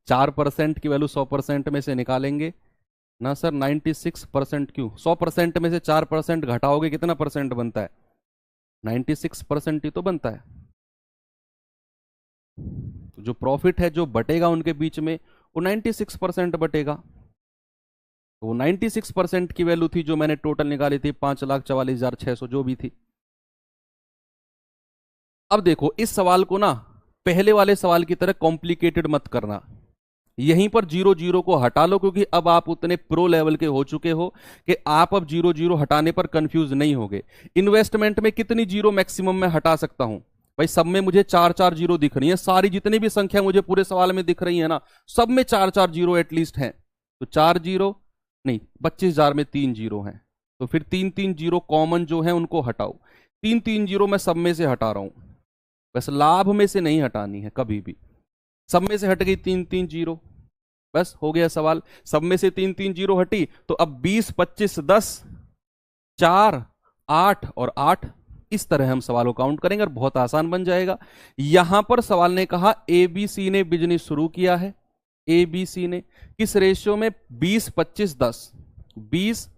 चार परसेंट की वैल्यू 100% में से निकालेंगे ना सर, 96% क्यों, 100% में से 4% घटाओगे कितना परसेंट बनता है, 96% ही तो बनता है। तो जो प्रॉफिट है जो बटेगा उनके बीच में, वो 96% बटेगा। तो वो 96% की वैल्यू थी जो मैंने टोटल निकाली थी, 5,44,600 जो भी थी। अब देखो, इस सवाल को ना पहले वाले सवाल की तरह कॉम्प्लिकेटेड मत करना। यहीं पर जीरो जीरो को हटा लो, क्योंकि अब आप उतने प्रो लेवल के हो चुके हो कि आप अब जीरो जीरो हटाने पर कंफ्यूज नहीं होगे। इन्वेस्टमेंट में कितनी जीरो मैक्सिमम में हटा सकता हूं भाई? सब में मुझे चार चार जीरो दिख रही है, सारी जितनी भी संख्या मुझे पूरे सवाल में दिख रही है ना, सब में चार चार जीरो एटलीस्ट हैं। तो चार जीरो नहीं, 25,000 में तीन जीरो हैं, तो फिर तीन तीन जीरो कॉमन जो है उनको हटाओ। तीन तीन जीरो मैं सब में से हटा रहा हूं, बस लाभ में से नहीं हटानी है कभी भी। सब में से हट गई तीन तीन जीरो, बस हो गया सवाल। सब में से तीन तीन जीरो हटी, तो अब 20, 25, 10, 4, 8 और 8, इस तरह हम सवालों काउंट करेंगे और बहुत आसान बन जाएगा। यहां पर सवाल ने कहा एबीसी ने बिजनेस शुरू किया है। एबीसी ने किस रेशियो में? 20, 25, 10। 20,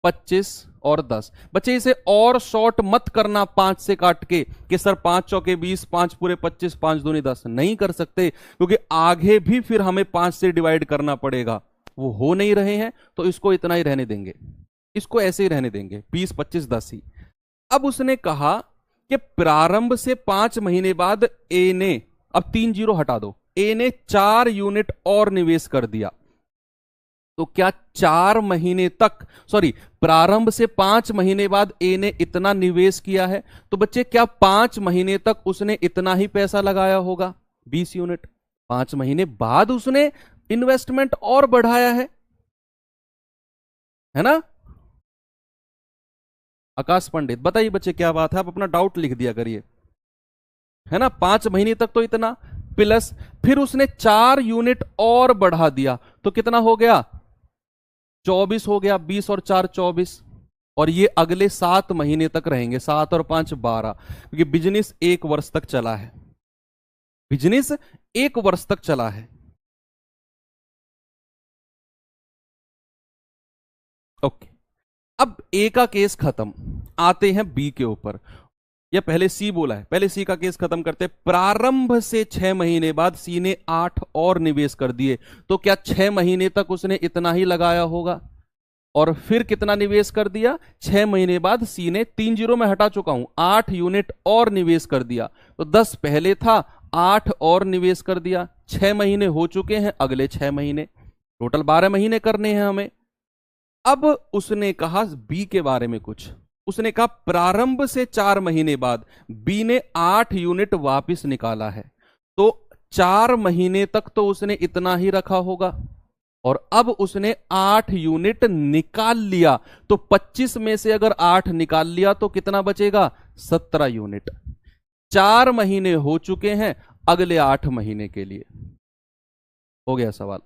25 और 10। बच्चे इसे और शॉर्ट मत करना 5 से काट के कि सर 5 चौके 20, 5 पूरे 25, 5 दूनी 10। नहीं कर सकते, क्योंकि आगे भी फिर हमें 5 से डिवाइड करना पड़ेगा, वो हो नहीं रहे हैं, तो इसको इतना ही रहने देंगे, इसको ऐसे ही रहने देंगे, 20, 25, 10 ही। अब उसने कहा कि प्रारंभ से 5 महीने बाद ए ने, अब 3 जीरो हटा दो, ए ने 4 यूनिट और निवेश कर दिया। तो क्या 4 महीने तक, सॉरी, प्रारंभ से 5 महीने बाद ए ने इतना निवेश किया है, तो बच्चे क्या 5 महीने तक उसने इतना ही पैसा लगाया होगा, 20 यूनिट? 5 महीने बाद उसने इन्वेस्टमेंट और बढ़ाया है ना? आकाश पंडित बताइए बच्चे क्या बात है, आप अपना डाउट लिख दिया करिए, है ना? 5 महीने तक तो इतना, प्लस फिर उसने 4 यूनिट और बढ़ा दिया, तो कितना हो गया? 24 हो गया। 20 और 4 24, और ये अगले 7 महीने तक रहेंगे, 7 और 5 12, क्योंकि बिजनेस 1 वर्ष तक चला है, बिजनेस 1 वर्ष तक चला है। ओके, अब ए का केस खत्म, आते हैं बी के ऊपर। या पहले सी बोला है, पहले सी का केस खत्म करते हैं। प्रारंभ से 6 महीने बाद सी ने 8 और निवेश कर दिए, तो क्या 6 महीने तक उसने इतना ही लगाया होगा? और फिर कितना निवेश कर दिया? 6 महीने बाद सी ने, 3 जीरो में हटा चुका हूं, 8 यूनिट और निवेश कर दिया। तो 10 पहले था, 8 और निवेश कर दिया। 6 महीने हो चुके हैं, अगले 6 महीने, टोटल 12 महीने करने हैं हमें। अब उसने कहा बी के बारे में कुछ, उसने कहा प्रारंभ से 4 महीने बाद बी ने 8 यूनिट वापस निकाला है, तो 4 महीने तक तो उसने इतना ही रखा होगा, और अब उसने 8 यूनिट निकाल लिया, तो 25 में से अगर 8 निकाल लिया तो कितना बचेगा? 17 यूनिट। 4 महीने हो चुके हैं, अगले 8 महीने के लिए। हो गया सवाल।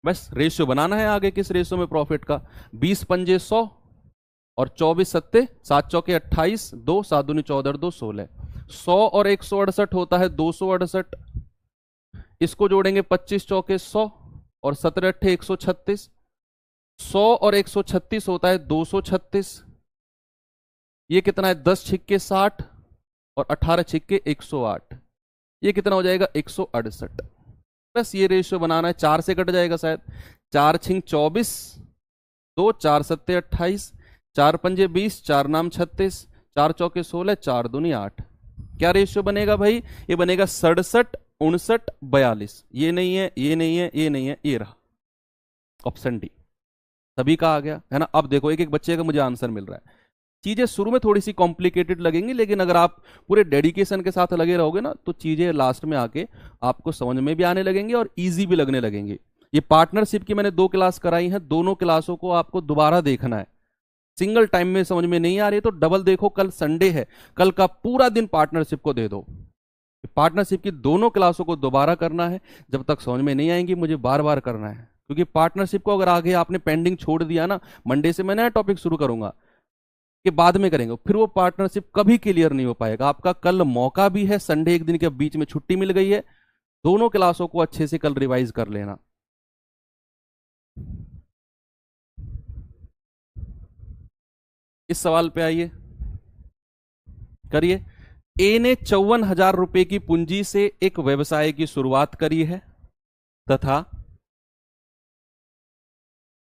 बस रेशियो बनाना है आगे, किस रेशियो में प्रॉफिट का? 20 पंजे 100 और 24 सत्ते 7 चौके 28, 2 7 दूनी 14, 2 16। 100 और 168 होता है 268, इसको जोड़ेंगे 25 चौके 100 और 17 अट्ठे 136। 100 और 136 होता है 236, ये कितना है? 10 छिक्के 60 और 18 छिक्के 108, ये कितना हो जाएगा? 168। बस ये रेशियो बनाना है, 4 से कट जाएगा शायद। 4 छिंग 24, 2 4 सत्ते 28, 4 पंजे 20, 4 नाम 36, 4 चौके 16, 4 दूनी 8। क्या रेशियो बनेगा भाई? ये बनेगा 67, 59, 42। ये नहीं है, ये नहीं है, ये नहीं है, ये रहा ऑप्शन डी, सभी का आ गया है ना? अब देखो एक एक बच्चे का मुझे आंसर मिल रहा है। चीजें शुरू में थोड़ी सी कॉम्प्लिकेटेड लगेंगी, लेकिन अगर आप पूरे डेडिकेशन के साथ लगे रहोगे ना, तो चीजें लास्ट में आके आपको समझ में भी आने लगेंगी और इजी भी लगने लगेंगी। ये पार्टनरशिप की मैंने 2 क्लास कराई है, दोनों क्लासों को आपको दोबारा देखना है। सिंगल टाइम में समझ में नहीं आ रही तो डबल देखो, कल संडे है, कल का पूरा दिन पार्टनरशिप को दे दो। पार्टनरशिप की दोनों क्लासों को दोबारा करना है, जब तक समझ में नहीं आएंगी मुझे बार बार करना है, क्योंकि पार्टनरशिप को अगर आगे आपने पेंडिंग छोड़ दिया ना, मंडे से मैं नया टॉपिक शुरू करूंगा कि बाद में करेंगे, फिर वो पार्टनरशिप कभी क्लियर नहीं हो पाएगा। आपका कल मौका भी है, संडे एक दिन के बीच में छुट्टी मिल गई है, दोनों क्लासों को अच्छे से कल रिवाइज कर लेना। इस सवाल पे आइए, करिए। ए ने 54,000 रुपए की पूंजी से एक व्यवसाय की शुरुआत करी है तथा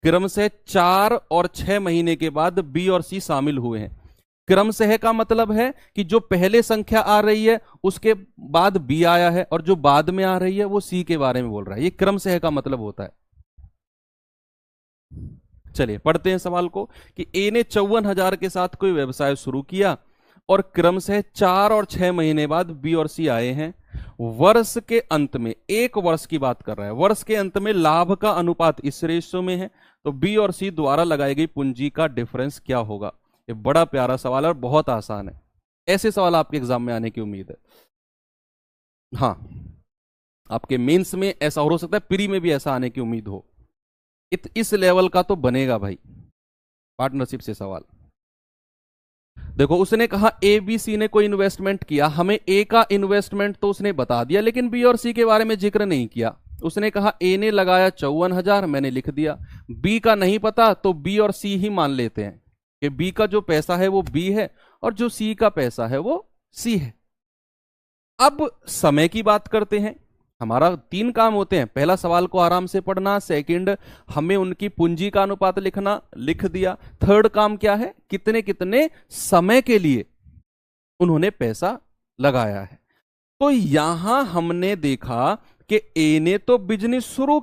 क्रम से 4 और 6 महीने के बाद बी और सी शामिल हुए हैं। क्रमशः का मतलब है कि जो पहले संख्या आ रही है उसके बाद बी आया है, और जो बाद में आ रही है वो सी के बारे में बोल रहा है। ये क्रमशः का मतलब होता है। चलिए पढ़ते हैं सवाल को कि ए ने 54,000 के साथ कोई व्यवसाय शुरू किया और क्रमशः 4 और 6 महीने बाद बी और सी आए हैं। वर्ष के अंत में, एक वर्ष की बात कर रहा है, वर्ष के अंत में लाभ का अनुपात इस रेशियो में है, तो बी और सी द्वारा लगाई गई पूंजी का डिफरेंस क्या होगा। ये बड़ा प्यारा सवाल है और बहुत आसान है। ऐसे सवाल आपके एग्जाम में आने की उम्मीद है। हाँ, आपके मेंस में ऐसा हो सकता है, प्री में भी ऐसा आने की उम्मीद हो। इस लेवल का तो बनेगा भाई पार्टनरशिप से सवाल। देखो, उसने कहा ए बी सी ने कोई इन्वेस्टमेंट किया, हमें ए का इन्वेस्टमेंट तो उसने बता दिया लेकिन बी और सी के बारे में जिक्र नहीं किया। उसने कहा ए ने लगाया 54,000, मैंने लिख दिया। बी का नहीं पता तो बी और सी ही मान लेते हैं कि बी का जो पैसा है वो बी है और जो सी का पैसा है वो सी है। अब समय की बात करते हैं। हमारा 3 काम होते हैं, पहला सवाल को आराम से पढ़ना, सेकंड हमें उनकी पूंजी का अनुपात लिखना, लिख दिया। थर्ड काम क्या है, कितने कितने समय के लिए उन्होंने पैसा लगाया है। तो यहां हमने देखा कि ए ने तो बिजनेस शुरू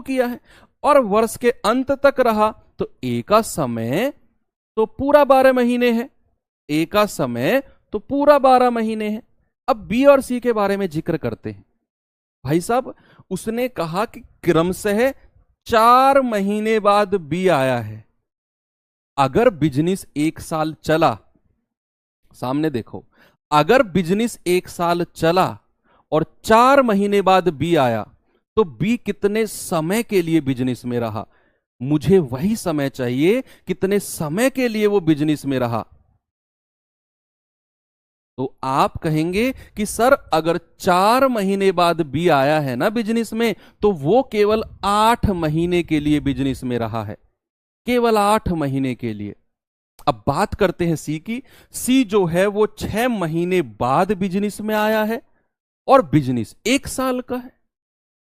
किया है और वर्ष के अंत तक रहा, तो ए का समय तो पूरा 12 महीने है, ए का समय तो पूरा 12 महीने है। अब बी और सी के बारे में जिक्र करते हैं। भाई साहब, उसने कहा कि क्रमशः 4 महीने बाद बी आया है। अगर बिजनेस 1 साल चला, सामने देखो, अगर बिजनेस 1 साल चला और 4 महीने बाद बी आया, तो बी कितने समय के लिए बिजनेस में रहा। मुझे वही समय चाहिए, कितने समय के लिए वो बिजनेस में रहा। तो आप कहेंगे कि सर अगर 4 महीने बाद बी आया है ना बिजनेस में, तो वो केवल 8 महीने के लिए बिजनेस में रहा है, केवल 8 महीने के लिए। अब बात करते हैं सी की। सी जो है वो 6 महीने बाद बिजनेस में आया है और बिजनेस 1 साल का है।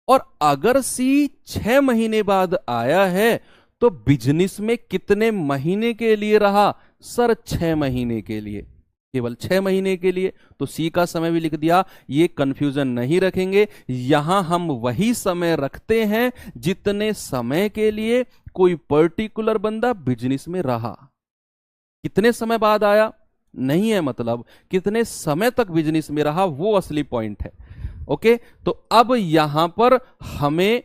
और अगर सी 6 महीने बाद आया है तो बिजनेस में कितने महीने के लिए रहा। सर 6 महीने के लिए, केवल 6 महीने के लिए। तो सी का समय भी लिख दिया। ये कंफ्यूजन नहीं रखेंगे, यहां हम वही समय रखते हैं जितने समय के लिए कोई पर्टिकुलर बंदा बिजनेस में रहा। कितने समय बाद आया नहीं है, मतलब कितने समय तक बिजनेस में रहा, वो असली पॉइंट है। ओके, तो अब यहां पर हमें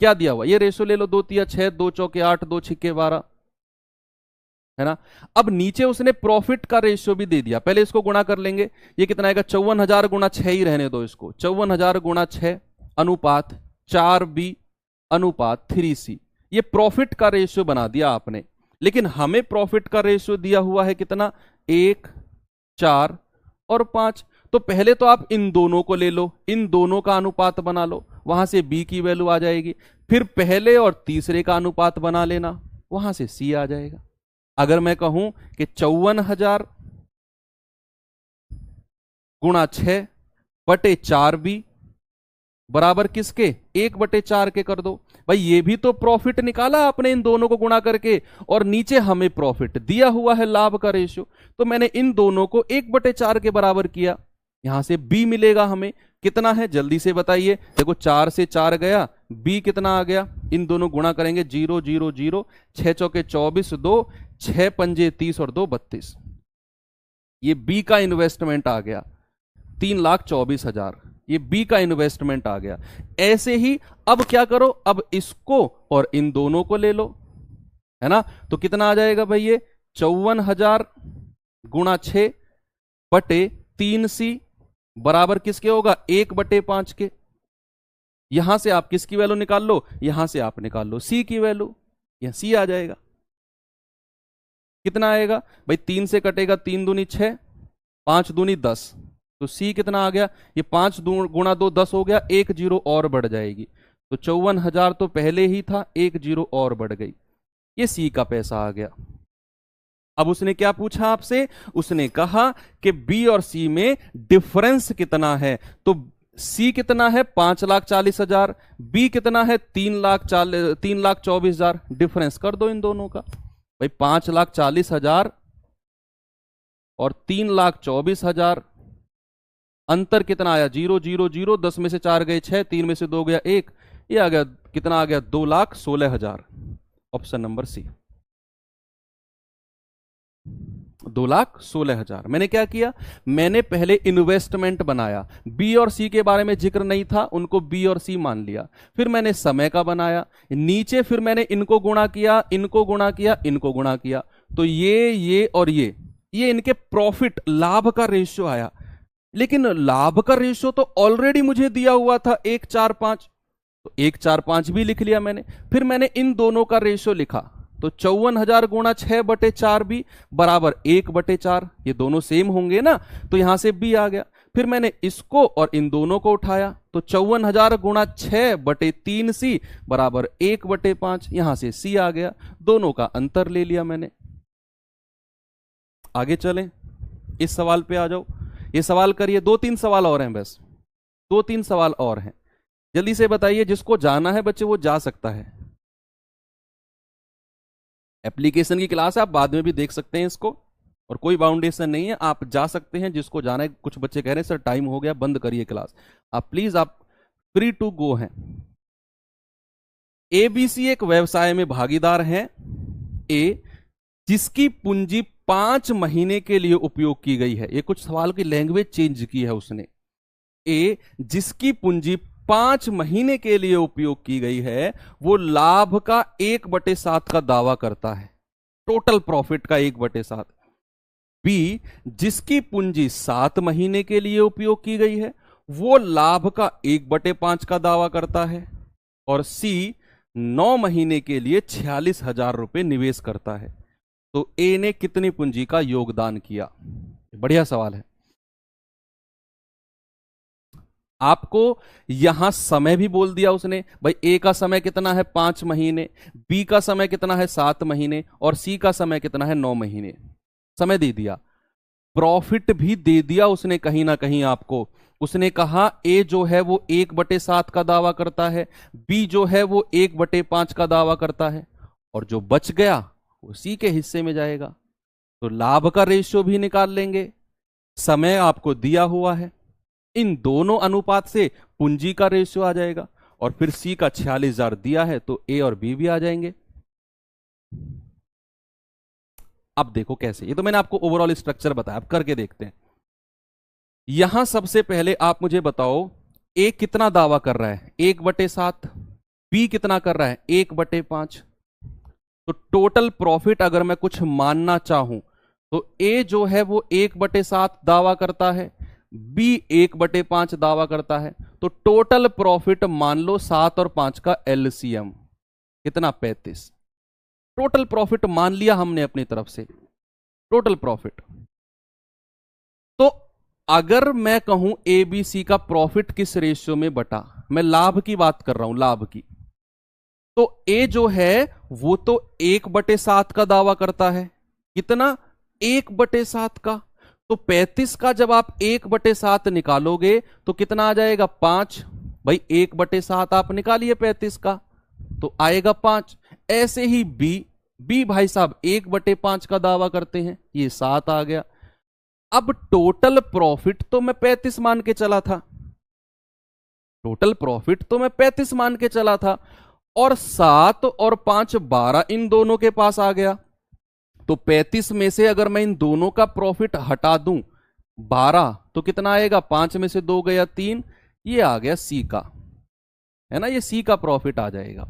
क्या दिया हुआ, ये रेशो ले लो, 2 तिया 6, 2 चौके 8, 2 छिक्के 12, है ना। अब नीचे उसने प्रॉफिट का रेशियो भी दे दिया, पहले इसको गुणा कर लेंगे। ये कितना आएगा, 54,000 गुणा 6 ही रहने दो इसको, 54,000 गुणा 6 अनुपात 4B अनुपात 3C। ये प्रॉफिट का रेशियो बना दिया आपने। लेकिन हमें प्रॉफिट का रेशियो दिया हुआ है कितना, 1, 4 और 5। तो पहले तो आप इन दोनों को ले लो, इन दोनों का अनुपात बना लो, वहां से बी की वैल्यू आ जाएगी। फिर पहले और तीसरे का अनुपात बना लेना, वहां से सी आ जाएगा। अगर मैं कहूं कि 54,000 गुणा 6 बटे 4B बराबर किसके, 1/4 के कर दो। भाई ये भी तो प्रॉफिट निकाला आपने इन दोनों को गुणा करके, और नीचे हमें प्रॉफिट दिया हुआ है लाभ का रेशियो, तो मैंने इन दोनों को 1/4 के बराबर किया। यहां से बी मिलेगा हमें, कितना है जल्दी से बताइए। देखो 4 से 4 गया, बी कितना आ गया, इन दोनों गुणा करेंगे 0 0 0, 6 चौके 24, 2 6 पंजे 30 और 2 32। ये बी का इन्वेस्टमेंट आ गया 3,24,000, ये बी का इन्वेस्टमेंट आ गया। ऐसे ही अब क्या करो, अब इसको और इन दोनों को ले लो, है ना। तो कितना आ जाएगा भाई, ये 54,000 गुणा 6 बटे 3C बराबर किसके होगा, 1/5 के। यहां से आप किसकी वैल्यू निकाल लो, यहां से आप निकाल लो सी की वैल्यू, यहां सी आ जाएगा। कितना आएगा भाई, 3 से कटेगा 3 दूनी 6, 5 दूनी 10, तो सी कितना आ गया, ये 5 गुणा 2 10 हो गया, 1 जीरो और बढ़ जाएगी। तो 54,000 तो पहले ही था, 1 जीरो और बढ़ गई, ये सी का पैसा आ गया। अब उसने क्या पूछा आपसे, उसने कहा कि बी और सी में डिफरेंस कितना है। तो सी कितना है 5,40,000, बी कितना है 3,24,000, डिफरेंस कर दो इन दोनों का। भाई 5,40,000 और 3,24,000, अंतर कितना आया? 0 0 0, 10 में से 4 गए 6, 3 में से 2 गया 1, ये आ गया कितना? आ गया 2,16,000। Option number C, 2,16,000। मैंने क्या किया? मैंने पहले इन्वेस्टमेंट बनाया, बी और सी के बारे में जिक्र नहीं था, उनको बी और सी मान लिया। फिर मैंने समय का बनाया, नीचे फिर मैंने इनको गुणा किया, इनको गुणा किया, इनको गुणा किया, तो ये और ये इनके प्रॉफिट, लाभ का रेशियो आया। लेकिन लाभ का रेशियो तो ऑलरेडी मुझे दिया हुआ था 1:4:5, तो 1:4:5 भी लिख लिया मैंने। फिर मैंने इन दोनों का रेशियो लिखा, तो 54,000 गुणा 6/4 भी बराबर 1/4, ये दोनों सेम होंगे ना, तो यहां से बी आ गया। फिर मैंने इसको और इन दोनों को उठाया, तो 54,000 गुणा 6/3 सी बराबर 1/5, यहां से सी आ गया। दोनों का अंतर ले लिया मैंने। आगे चलें, इस सवाल पे आ जाओ। ये सवाल करिए, 2-3 सवाल और हैं, बस 2-3 सवाल और हैं, जल्दी से बताइए। जिसको जाना है बच्चे वो जा सकता है। एप्लीकेशन की क्लास है, आप बाद में भी देख सकते हैं इसको, और कोई बाउंडेशन नहीं है, आप जा सकते हैं जिसको जाना है। कुछ बच्चे कह रहे हैं सर टाइम हो गया, बंद करिए क्लास। आप प्लीज, आप फ्री टू गो हैं। एबीसी एक व्यवसाय में भागीदार हैं। ए, जिसकी पूंजी 5 महीने के लिए उपयोग की गई है। ये कुछ सवाल की लैंग्वेज चेंज की है उसने। ए, जिसकी पूंजी 5 महीने के लिए उपयोग की गई है, वो लाभ का 1/7 का दावा करता है, टोटल प्रॉफिट का 1/7। बी, जिसकी पूंजी 7 महीने के लिए उपयोग की गई है, वो लाभ का 1/5 का दावा करता है। और सी, 9 महीने के लिए 46,000 रुपए निवेश करता है। तो ए ने कितनी पूंजी का योगदान किया? बढ़िया सवाल है। आपको यहां समय भी बोल दिया उसने, भाई ए का समय कितना है? 5 महीने, बी का समय कितना है? 7 महीने, और सी का समय कितना है? 9 महीने। समय दे दिया, प्रॉफिट भी दे दिया उसने कहीं ना कहीं आपको। उसने कहा ए जो है वो 1/7 का दावा करता है, बी जो है वो 1/5 का दावा करता है, और जो बच गया वो सी के हिस्से में जाएगा। तो लाभ का रेशियो भी निकाल लेंगे, समय आपको दिया हुआ है, इन दोनों अनुपात से पूंजी का रेशियो आ जाएगा, और फिर सी का 46,000 दिया है, तो ए और बी भी आ जाएंगे। अब देखो कैसे, ये तो मैंने आपको ओवरऑल स्ट्रक्चर बताया, अब करके देखते हैं। यहां सबसे पहले आप मुझे बताओ, ए कितना दावा कर रहा है? 1/7। बी कितना कर रहा है? 1/5। तो टोटल प्रॉफिट अगर मैं कुछ मानना चाहूं, तो ए जो है वो 1/7 दावा करता है, बी 1/5 दावा करता है। तो टोटल प्रॉफिट मान लो 7 और 5 का एलसीएम कितना? 35। टोटल प्रॉफिट मान लिया हमने अपनी तरफ से, टोटल प्रॉफिट। तो अगर मैं कहूं एबीसी का प्रॉफिट किस रेशियो में बटा, मैं लाभ की बात कर रहा हूं, लाभ की, तो ए जो है वो तो 1/7 का दावा करता है। कितना? 1/7 का। तो 35 का जब आप 1/7 निकालोगे तो कितना आ जाएगा? 5। भाई 1/7 आप निकालिए 35 का, तो आएगा 5। ऐसे ही बी भाई साहब 1/5 का दावा करते हैं, ये 7 आ गया। अब टोटल प्रॉफिट तो मैं 35 मान के चला था, टोटल प्रॉफिट तो मैं 35 मान के चला था, और 7 और 5 12 इन दोनों के पास आ गया। तो 35 में से अगर मैं इन दोनों का प्रॉफिट हटा दूं 12, तो कितना आएगा? 5 में से 2 गया 3, ये आ गया सी का, है ना, ये सी का प्रॉफिट आ जाएगा।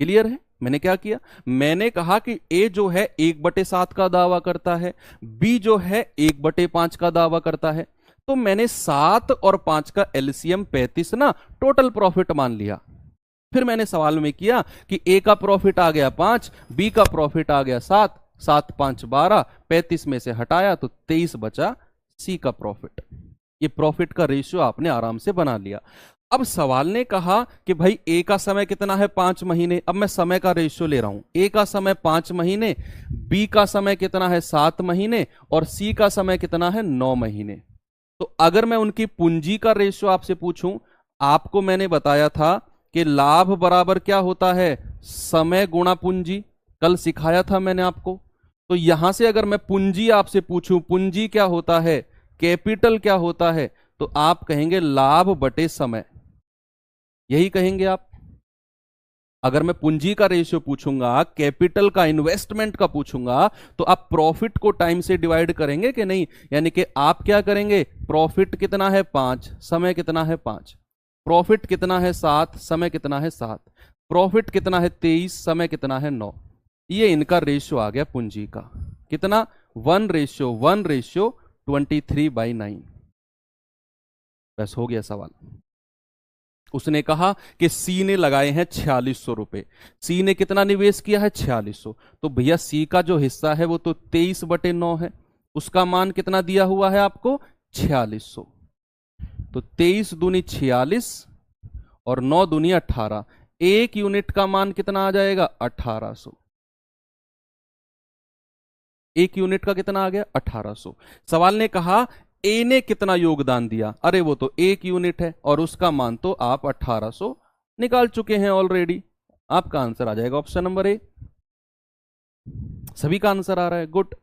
क्लियर है? मैंने क्या किया? मैंने कहा कि ए जो है 1/7 का दावा करता है, बी जो है 1/5 का दावा करता है। तो मैंने 7 और 5 का एलसीएम 35 ना टोटल प्रॉफिट मान लिया। फिर मैंने सवाल में किया कि ए का प्रॉफिट आ गया 5, बी का प्रॉफिट आ गया 7, 7 5 12, 35 में से हटाया तो 23 बचा सी का प्रॉफिट। ये प्रॉफिट का रेशियो आपने आराम से बना लिया। अब सवाल ने कहा कि भाई ए का समय कितना है? 5 महीने। अब मैं समय का रेशियो ले रहा हूं, ए का समय 5 महीने, बी का समय कितना है? 7 महीने, और सी का समय कितना है? 9 महीने। तो अगर मैं उनकी पूंजी का रेशियो आपसे पूछूं, आपको मैंने बताया था कि लाभ बराबर क्या होता है? समय गुणा पूंजी। कल सिखाया था मैंने आपको। तो यहां से अगर मैं पूंजी आपसे पूछूं, पूंजी क्या होता है, कैपिटल क्या होता है, तो आप कहेंगे लाभ बटे समय, यही कहेंगे आप। अगर मैं पूंजी का रेशियो पूछूंगा, कैपिटल का, इन्वेस्टमेंट का पूछूंगा, तो आप प्रॉफिट को टाइम से डिवाइड करेंगे कि नहीं? यानी कि आप क्या करेंगे, प्रॉफिट कितना है 5, समय कितना है 5, प्रॉफिट कितना है 7, समय कितना है 7, प्रॉफिट कितना है 23, समय कितना है 9। ये इनका रेशियो आ गया पूंजी का, कितना, 1:1:23/9। बस हो गया सवाल। उसने कहा कि सी ने लगाए हैं 4600 रुपए, सी ने कितना निवेश किया है 4600, तो भैया सी का जो हिस्सा है वो तो 23/9 है, उसका मान कितना दिया हुआ है आपको 4600, तो 23 दूनी 46 और 9 दूनी 18, एक यूनिट का मान कितना आ जाएगा 1800, एक यूनिट का कितना आ गया 1800। सवाल ने कहा ए ने कितना योगदान दिया, अरे वो तो एक यूनिट है और उसका मान तो आप 1800 निकाल चुके हैं ऑलरेडी। आपका आंसर आ जाएगा ऑप्शन नंबर ए। सभी का आंसर आ रहा है, गुड।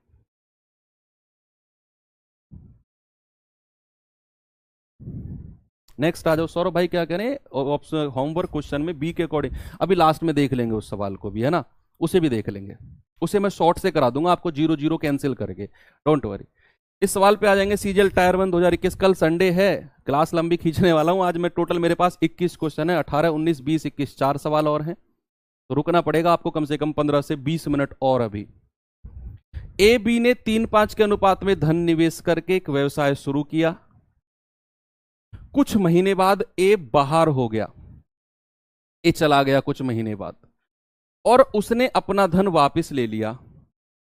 नेक्स्ट आ जाओ सौरभ भाई, क्या करें ऑप्शन होमवर्क क्वेश्चन में बी के अकॉर्डिंग, अभी लास्ट में देख लेंगे उस सवाल को भी, है ना, उसे भी देख लेंगे, उसे मैं शॉर्ट से करा दूंगा आपको, 0 0 कैंसिल करके, डोंट वरी। इस सवाल पे आ जाएंगे, सीजीएल टायर 1 2021, कल संडे है, क्लास लंबी खींचने वाला हूं आज मैं। टोटल मेरे पास 21 क्वेश्चन है, 18 19 20 21, 4 सवाल और हैं, तो रुकना पड़ेगा आपको कम से कम 15 से 20 मिनट और। अभी ए बी ने 3:5 के अनुपात में धन निवेश करके एक व्यवसाय शुरू किया। कुछ महीने बाद ए बाहर हो गया, ए चला गया कुछ महीने बाद, और उसने अपना धन वापस ले लिया।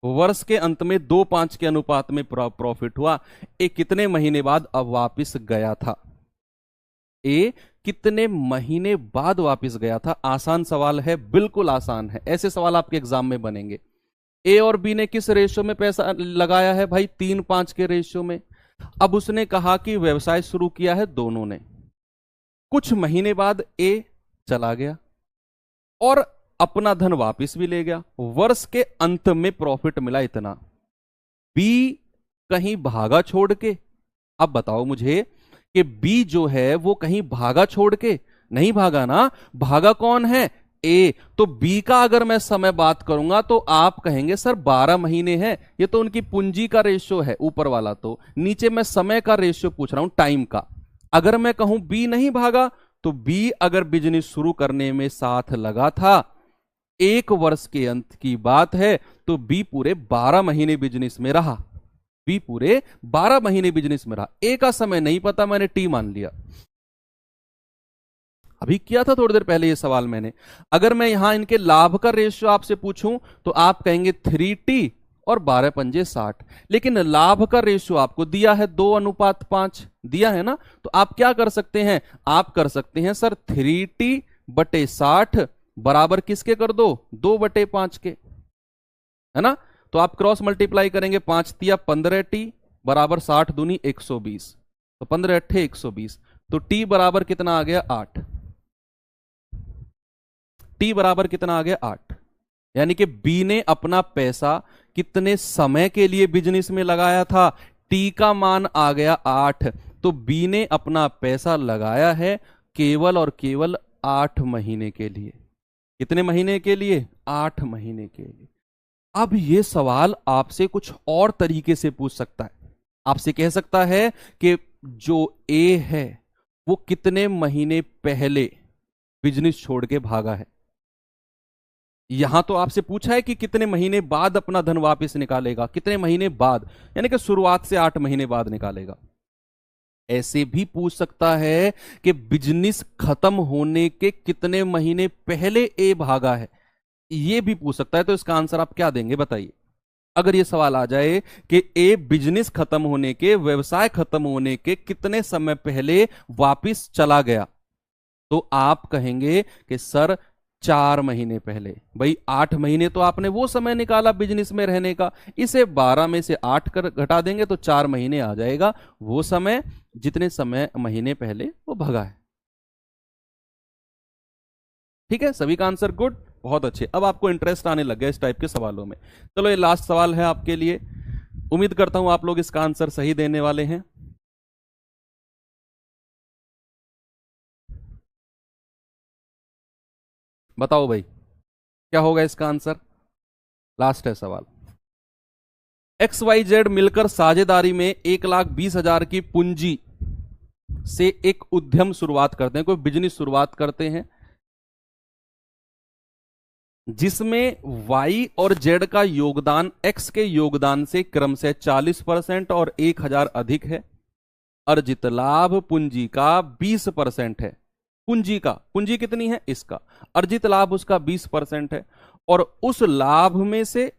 वर्ष के अंत में 2:5 के अनुपात में प्रॉफिट हुआ। ए कितने महीने बाद अब वापस गया था, ए कितने महीने बाद वापस गया था? आसान सवाल है, बिल्कुल आसान है, ऐसे सवाल आपके एग्जाम में बनेंगे। ए और बी ने किस रेशियो में पैसा लगाया है भाई, 3:5 के रेशियो में। अब उसने कहा कि व्यवसाय शुरू किया है दोनों ने, कुछ महीने बाद ए चला गया और अपना धन वापस भी ले गया, वर्ष के अंत में प्रॉफिट मिला इतना। बी कहीं भागा छोड़ के, अब बताओ मुझे कि बी जो है वो कहीं भागा छोड़ के नहीं भागा ना, भागा कौन है, ए। तो बी का अगर मैं समय बात करूंगा तो आप कहेंगे सर 12 महीने हैं, ये तो उनकी पूंजी का रेशियो है ऊपर वाला, तो नीचे मैं समय का रेशियो पूछ रहा हूं, टाइम का। अगर मैं कहूं बी नहीं भागा, तो बी अगर बिजनेस शुरू करने में साथ लगा था, 1 वर्ष के अंत की बात है, तो बी पूरे 12 महीने बिजनेस में रहा, बी पूरे 12 महीने बिजनेस में रहा। ए का समय नहीं पता, मैंने टी मान लिया। अभी किया था थोड़ी देर पहले ये सवाल मैंने। अगर मैं यहां इनके लाभ का रेशियो आपसे पूछूं तो आप कहेंगे 3T और 12 पंजे 60, लेकिन लाभ का रेशियो आपको दिया है 2:5 दिया है ना, तो आप क्या कर सकते हैं, आप कर सकते हैं सर 3T/60 बराबर किसके कर दो, 2/5 के, है ना। तो आप क्रॉस मल्टीप्लाई करेंगे, 5 तिया 15T बराबर 60 दूनी 120, तो 15 अट्ठे 120, तो T बराबर कितना आ गया 8, T बराबर कितना आ गया 8। यानी कि बी ने अपना पैसा कितने समय के लिए बिजनेस में लगाया था, टी का मान आ गया 8, तो बी ने अपना पैसा लगाया है केवल और केवल 8 महीने के लिए। कितने महीने के लिए, 8 महीने के लिए। अब यह सवाल आपसे कुछ और तरीके से पूछ सकता है, आपसे कह सकता है कि जो ए है वो कितने महीने पहले बिजनेस छोड़ के भागा है। यहां तो आपसे पूछा है कि कितने महीने बाद अपना धन वापस निकालेगा, कितने महीने बाद, यानी कि शुरुआत से 8 महीने बाद निकालेगा। ऐसे भी पूछ सकता है कि बिजनेस खत्म होने के कितने महीने पहले ए भागा है, यह भी पूछ सकता है। तो इसका आंसर आप क्या देंगे बताइए, अगर यह सवाल आ जाए कि ए बिजनेस खत्म होने के, व्यवसाय खत्म होने के कितने समय पहले वापस चला गया, तो आप कहेंगे कि सर 4 महीने पहले। भाई 8 महीने तो आपने वो समय निकाला बिजनेस में रहने का, इसे 12 में से 8 कर घटा देंगे तो 4 महीने आ जाएगा, वो समय जितने समय महीने पहले वो भगा है। ठीक है, सभी का आंसर गुड। बहुत अच्छे, अब आपको इंटरेस्ट आने लग गया इस टाइप के सवालों में। चलो ये लास्ट सवाल है आपके लिए, उम्मीद करता हूं आप लोग इसका आंसर सही देने वाले हैं। बताओ भाई क्या होगा इसका आंसर। लास्ट है सवाल। XYZ मिलकर साझेदारी में 1,20,000 की पूंजी से एक उद्यम शुरुआत करते हैं, कोई बिजनेस शुरुआत करते हैं, जिसमें Y और Z का योगदान X के योगदान से क्रम से 40% और 1,000 अधिक है। अर्जित लाभ पूंजी का 20% है। पूंजी कितनी है इसका, अर्जित लाभ उसका 20% है, और उस लाभ में से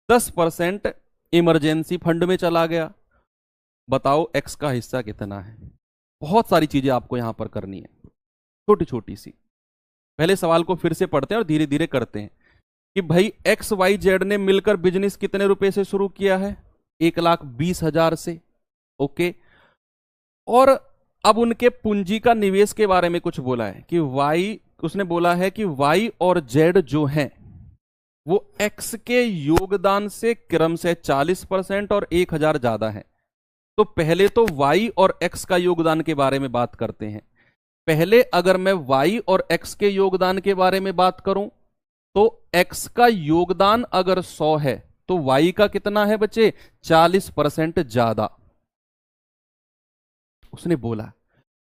10% इमरजेंसी फंड में चला गया। बताओ X का हिस्सा कितना है। बहुत सारी चीजें आपको यहां पर करनी है, छोटी छोटी सी। पहले सवाल को फिर से पढ़ते हैं और धीरे धीरे करते हैं कि भाई XYZ ने मिलकर बिजनेस कितने रुपए से शुरू किया है, 1,20,000 से। ओके, और अब उनके पूंजी का निवेश के बारे में कुछ बोला है कि उसने बोला है कि Y और Z जो हैं वो X के योगदान से क्रम से 40% और 1,000 ज्यादा है। तो पहले तो Y और X का योगदान के बारे में बात करते हैं। पहले अगर मैं Y और X के योगदान के बारे में बात करूं तो X का योगदान अगर 100 है तो Y का कितना है बच्चे, 40% ज्यादा।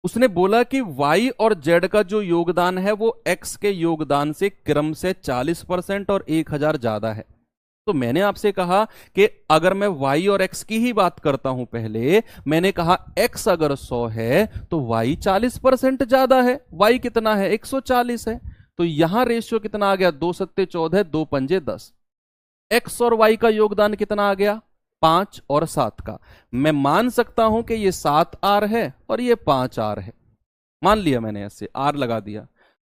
उसने बोला कि Y और Z का जो योगदान है वो X के योगदान से क्रम से 40% और 1,000 ज्यादा है। तो मैंने आपसे कहा कि अगर मैं Y और X की ही बात करता हूं, पहले मैंने कहा X अगर 100 है तो Y 40% ज्यादा है। Y कितना है, 140 है। तो यहां रेशियो कितना आ गया, 2 सत्ते 14, 2 पंजे 10। X और Y का योगदान कितना आ गया, 5 और 7 का। मैं मान सकता हूं कि ये 7R है और ये 5R है, मान लिया मैंने, ऐसे R लगा दिया।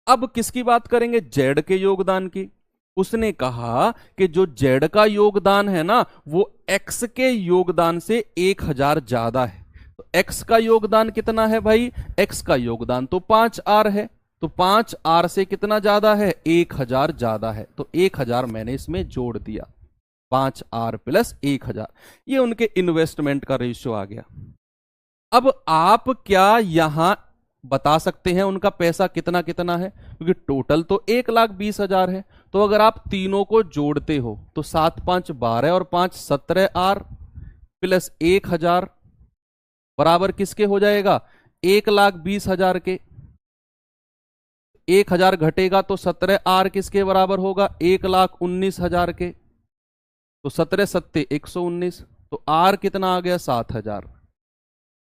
अब किसकी बात करेंगे, Z के योगदान की। उसने कहा कि जो Z का योगदान है ना वो X के योगदान से 1,000 ज्यादा है। तो X का योगदान कितना है भाई, X का योगदान तो 5R है, तो 5R से कितना ज्यादा है, 1,000 ज्यादा है। तो 1,000 मैंने इसमें जोड़ दिया, 5R प्लस 1,000, ये उनके इन्वेस्टमेंट का रेशियो आ गया। अब आप क्या यहां बता सकते हैं उनका पैसा कितना कितना है, क्योंकि टोटल तो 1,20,000 है। तो अगर आप तीनों को जोड़ते हो तो 7 5 12 और 5 17R प्लस 1,000 बराबर किसके हो जाएगा, 1,20,000 के। 1,000 घटेगा तो 17R किसके बराबर होगा, 1,19,000 के। तो 17 सत्ते 119, तो R कितना आ गया, 7,000।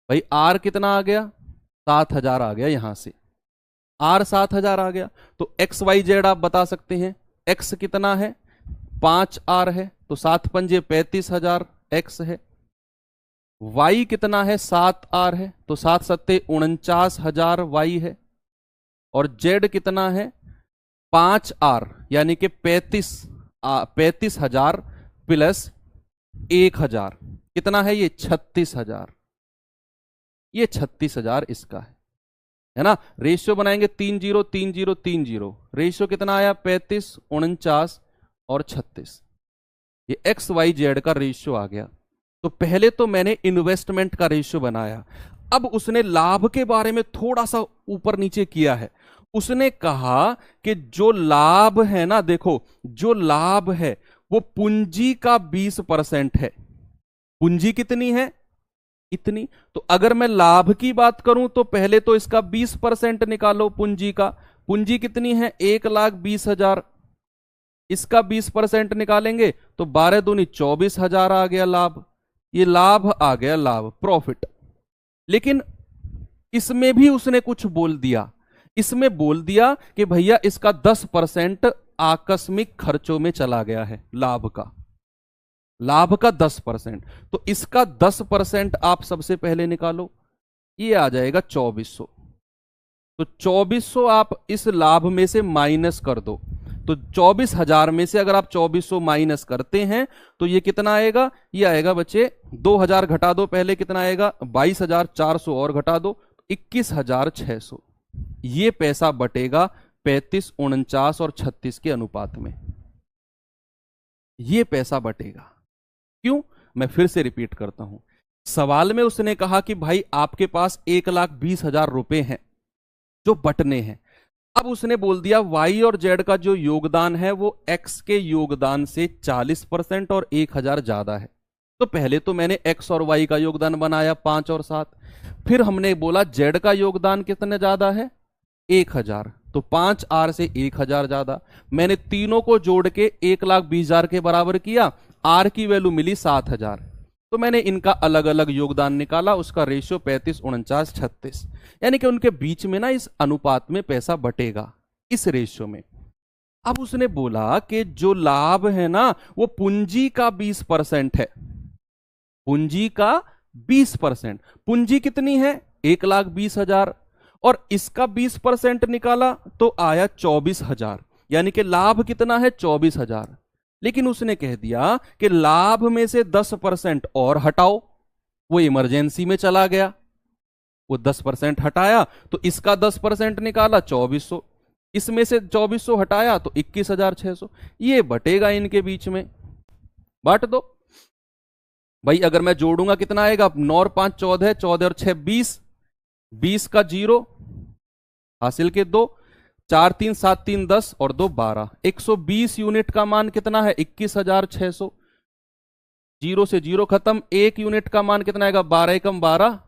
भाई R कितना आ गया, 7,000 आ गया, यहां से R 7,000 आ गया। तो XYZ आप बता सकते हैं, X कितना है, 5R है, तो 7 पंजे 35,000 X है। Y कितना है, 7R है, तो 7 सत्ते 49,000 Y है। और Z कितना है, 5R यानी कि 35,000 प्लस 1,000 कितना है, ये 36,000। ये 36,000 इसका है ना। रेशियो बनाएंगे 3 0 3 0 3 0, रेशियो कितना आया, 35 49 और 36। ये XYZ का रेशियो आ गया। तो पहले तो मैंने इन्वेस्टमेंट का रेशियो बनाया। अब उसने लाभ के बारे में थोड़ा सा ऊपर नीचे किया है। उसने कहा कि जो लाभ है ना, देखो जो लाभ है वो पूंजी का 20% है। पूंजी कितनी है, इतनी। तो अगर मैं लाभ की बात करूं तो पहले तो इसका 20% निकालो पूंजी का। पूंजी कितनी है, 1,20,000। इसका 20% निकालेंगे तो 12 दूनी 24,000 आ गया लाभ। ये लाभ आ गया, लाभ प्रॉफिट। लेकिन इसमें भी उसने कुछ बोल दिया। इसमें बोल दिया कि भैया इसका 10% आकस्मिक खर्चों में चला गया है, लाभ का 10%। तो इसका 10% आप सबसे पहले निकालो, ये आ जाएगा 2,400। तो 2,400 आप इस लाभ में से माइनस कर दो। तो 24,000 में से अगर आप 2,400 माइनस करते हैं तो ये कितना आएगा, ये आएगा बच्चे 2,000 घटा दो, पहले कितना आएगा 22,400 और घटा दो 21,600। ये पैसा बटेगा 35, 49 और 36 के अनुपात में ये पैसा बटेगा। क्यों? मैं फिर से रिपीट करता हूं। सवाल में उसने कहा कि भाई आपके पास 1,20,000 रुपए हैं जो बटने हैं। अब उसने बोल दिया वाई और जेड का जो योगदान है वो एक्स के योगदान से 40% और 1,000 ज्यादा है। तो पहले तो मैंने एक्स और वाई का योगदान बनाया 5 और 7, फिर हमने बोला जेड का योगदान कितने ज्यादा है 1,000, तो 5 आर से 1,000 ज्यादा। मैंने तीनों को जोड़ के 1,20,000 के बराबर किया, आर की वैल्यू मिली 7,000। तो मैंने इनका अलग अलग योगदान निकाला, उसका रेशियो 35, 49, 36, यानी कि उनके बीच में ना इस अनुपात में पैसा बटेगा इस रेशियो में। अब उसने बोला कि जो लाभ है ना वो पूंजी का 20% है, पूंजी का 20%। पूंजी कितनी है 1,20,000 और इसका 20% निकाला तो आया 24,000, यानी कि लाभ कितना है 24,000। लेकिन उसने कह दिया कि लाभ में से 10% और हटाओ, वो इमरजेंसी में चला गया, वो 10% हटाया तो इसका 10% निकाला 2400, इसमें से 2400 हटाया तो 21,600। ये बटेगा इनके बीच में, बांट दो भाई। अगर मैं जोड़ूंगा कितना आएगा 9 और 5 14, 14 और 6 20, 20 का 0 हासिल के 2, 4 3 7 3 10 और 2 12, 120 यूनिट का मान कितना है 21,600। 0 से 0 खत्म, 1 यूनिट का मान कितना आएगा 12 एकम 12,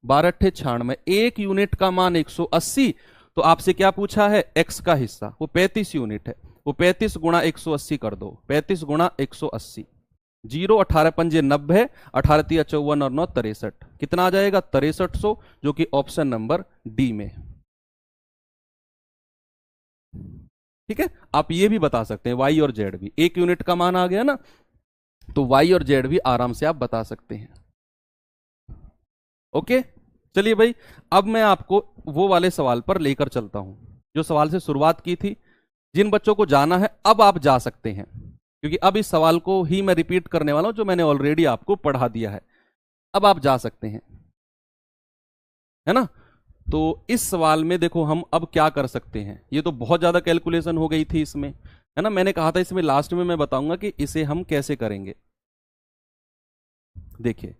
12 अट्ठे 96, 1 यूनिट का मान 180। तो आपसे क्या पूछा है एक्स का हिस्सा, वो 35 यूनिट है, वो 35 गुणा 180 कर दो, 35 गुणा 180। 0 18 पंजे 90, 18 तिया 54 और 9 63, कितना आ जाएगा 6300, जो कि ऑप्शन नंबर डी में। ठीक है, आप ये भी बता सकते हैं वाई और जेड भी, 1 यूनिट का मान आ गया ना, तो वाई और जेड भी आराम से आप बता सकते हैं। ओके, चलिए भाई, अब मैं आपको वो वाले सवाल पर लेकर चलता हूं जो सवाल से शुरुआत की थी। जिन बच्चों को जाना है अब आप जा सकते हैं, क्योंकि अब इस सवाल को ही मैं रिपीट करने वाला हूं जो मैंने ऑलरेडी आपको पढ़ा दिया है। अब आप जा सकते हैं, है ना। तो इस सवाल में देखो हम अब क्या कर सकते हैं, ये तो बहुत ज्यादा कैलकुलेशन हो गई थी इसमें, है ना। मैंने कहा था इसमें लास्ट में मैं बताऊंगा कि इसे हम कैसे करेंगे। देखिए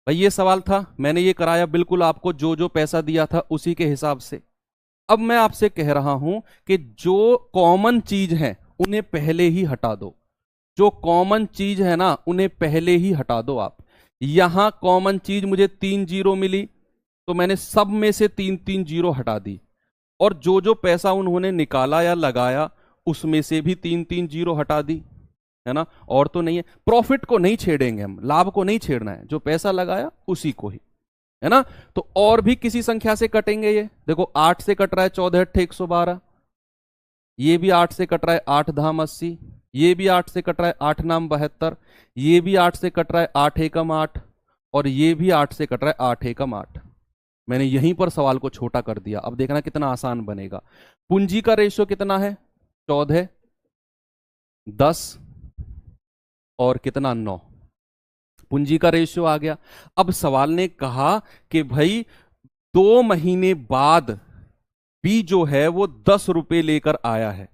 भाई, ये सवाल था, मैंने ये कराया बिल्कुल आपको जो जो पैसा दिया था उसी के हिसाब से। अब मैं आपसे कह रहा हूं कि जो कॉमन चीज है उन्हें पहले ही हटा दो, जो कॉमन चीज है ना उन्हें पहले ही हटा दो आप। यहां कॉमन चीज मुझे 3 जीरो मिली, तो मैंने सब में से 3 जीरो हटा दी, और जो जो पैसा उन्होंने निकाला या लगाया उसमें से भी 3 जीरो हटा दी, है ना। और तो नहीं है, प्रॉफिट को नहीं छेड़ेंगे हम, लाभ को नहीं छेड़ना है, जो पैसा लगाया उसी को ही, है ना। तो और भी किसी संख्या से कटेंगे, ये देखो 8 से कट रहा है 14 अट्ठे 112, ये भी 8 से कट रहा है 8 धाम 80, ये भी 8 से कट रहा है 8 नाम 72, ये भी 8 से कट रहा है 8 एकम 8, और ये भी 8 से कट रहा है 8 एकम 8। मैंने यहीं पर सवाल को छोटा कर दिया, अब देखना कितना आसान बनेगा। पूंजी का रेशियो कितना है 14, 10 और कितना 9, पूंजी का रेशियो आ गया। अब सवाल ने कहा कि भाई 2 महीने बाद बी जो है वो 10 रुपए लेकर आया है,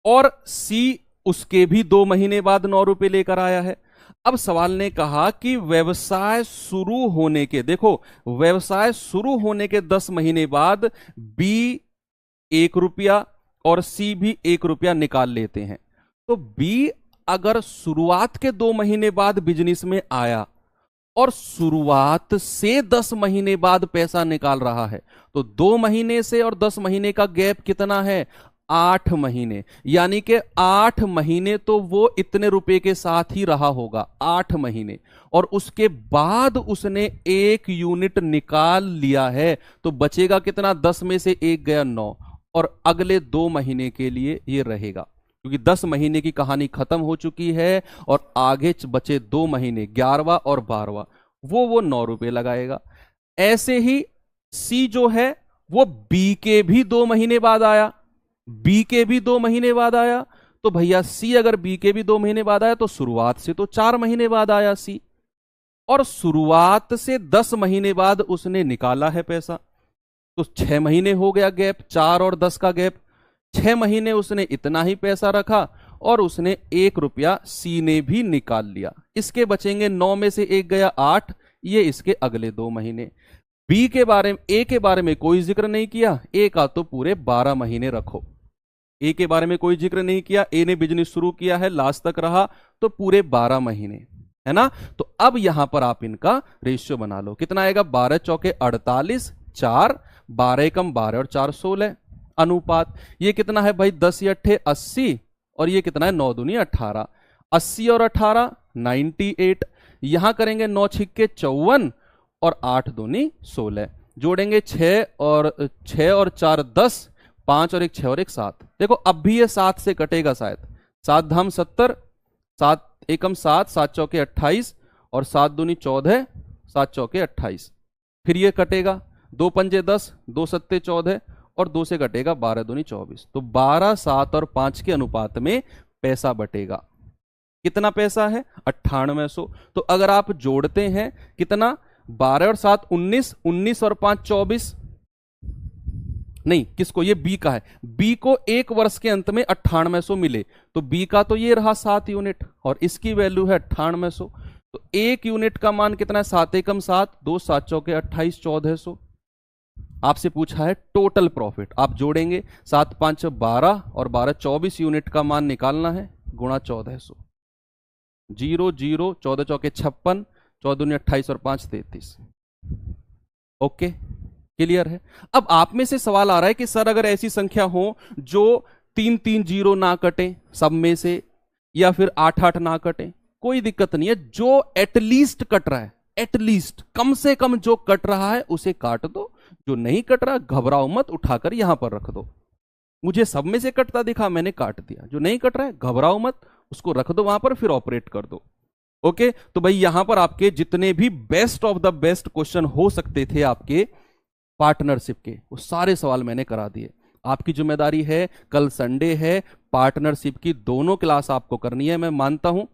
और सी उसके भी 2 महीने बाद 9 रुपए लेकर आया है। अब सवाल ने कहा कि व्यवसाय शुरू होने के, देखो व्यवसाय शुरू होने के 10 महीने बाद बी 1 रुपया और सी भी 1 रुपया निकाल लेते हैं। तो बी अगर शुरुआत के 2 महीने बाद बिजनेस में आया और शुरुआत से 10 महीने बाद पैसा निकाल रहा है, तो 2 महीने से और 10 महीने का गैप कितना है 8 महीने, यानी कि 8 महीने तो वो इतने रुपए के साथ ही रहा होगा 8 महीने, और उसके बाद उसने 1 यूनिट निकाल लिया है, तो बचेगा कितना 10 में से 1 गया 9, और अगले 2 महीने के लिए ये रहेगा, क्योंकि 10 महीने की कहानी खत्म हो चुकी है और आगे बचे 2 महीने 11वां और 12वां, वो 9 रुपए लगाएगा। ऐसे ही सी जो है वो बी के भी 2 महीने बाद आया, बी के भी 2 महीने बाद आया, तो भैया सी अगर बी के भी 2 महीने बाद आया तो शुरुआत से तो 4 महीने बाद आया सी, और शुरुआत से 10 महीने बाद उसने निकाला है पैसा, तो 6 महीने हो गया गैप, 4 और 10 का गैप, 6 महीने उसने इतना ही पैसा रखा और उसने 1 रुपया सी ने भी निकाल लिया। इसके बचेंगे 9 में से 1 गया 8, ये इसके अगले 2 महीने। बी के बारे में, ए के बारे में कोई जिक्र नहीं किया, ए का तो पूरे 12 महीने रखो। ए के बारे में कोई जिक्र नहीं किया, ए ने बिजनेस शुरू किया है, लास्ट तक रहा, तो पूरे 12 महीने, है ना। तो अब यहां पर आप इनका रेशियो बना लो, कितना आएगा, 12 चौके 48, 4, 12 कम 12 और 4 16 अनुपात। ये कितना है भाई, 10 या 8 80, और ये कितना है 9 दूनी 18, 80 और 18 98। यहां करेंगे 9 छिक्के 54 और 8 दूनी 16, जोड़ेंगे 6 और 4 10, 5 और 1 6 और 1 7। देखो अब भी ये 7 से कटेगा शायद, 7 धाम 70, 7 एकम 7, 7 चौके 28 और 7 दूनी 14, 7 चौके 28। फिर ये कटेगा, 2 पंजे 10, 2 सत्ते 14 और 2 से कटेगा 12 दूनी 24। तो 12 7 और 5 के अनुपात में पैसा बटेगा। कितना पैसा है, 9800। तो अगर आप जोड़ते हैं कितना, 12 और 7 19, 19 और 5 24, नहीं किसको, ये बी का है, बी को 1 वर्ष के अंत में 9800 मिले, तो बी का तो ये रहा 7 यूनिट और इसकी वैल्यू है 9800। तो 1 यूनिट का मान कितना है, 7 एकम 7, 2 7 चौके 28, 1400। आपसे पूछा है टोटल प्रॉफिट, आप जोड़ेंगे 7 5 12 और 12 24 यूनिट का मान निकालना है, गुणा 1400, 0 0, 14 चौके 56, 14 दूनी 28 और 5 33। ओके, क्लियर है। अब आप में से सवाल आ रहा है कि सर अगर ऐसी संख्या हो जो 3 3 0 ना कटे सब में से, या फिर 8 8 ना कटे, कोई दिक्कत नहीं है, जो एटलीस्ट कट रहा है, एटलीस्ट कम से कम जो कट रहा है उसे काट दो, जो नहीं कट रहा घबराओ मत, उठाकर यहां पर रख दो। मुझे सब में से कटता दिखा, मैंने काट दिया, जो नहीं कट रहा है घबराओ मत, उसको रख दो वहां पर, फिर ऑपरेट कर दो। ओके, तो भाई यहां पर आपके जितने भी best of the best question हो सकते थे आपके पार्टनरशिप के, वो सारे सवाल मैंने करा दिए। आपकी जिम्मेदारी है, कल संडे है, पार्टनरशिप की दोनों क्लास आपको करनी है। मैं मानता हूं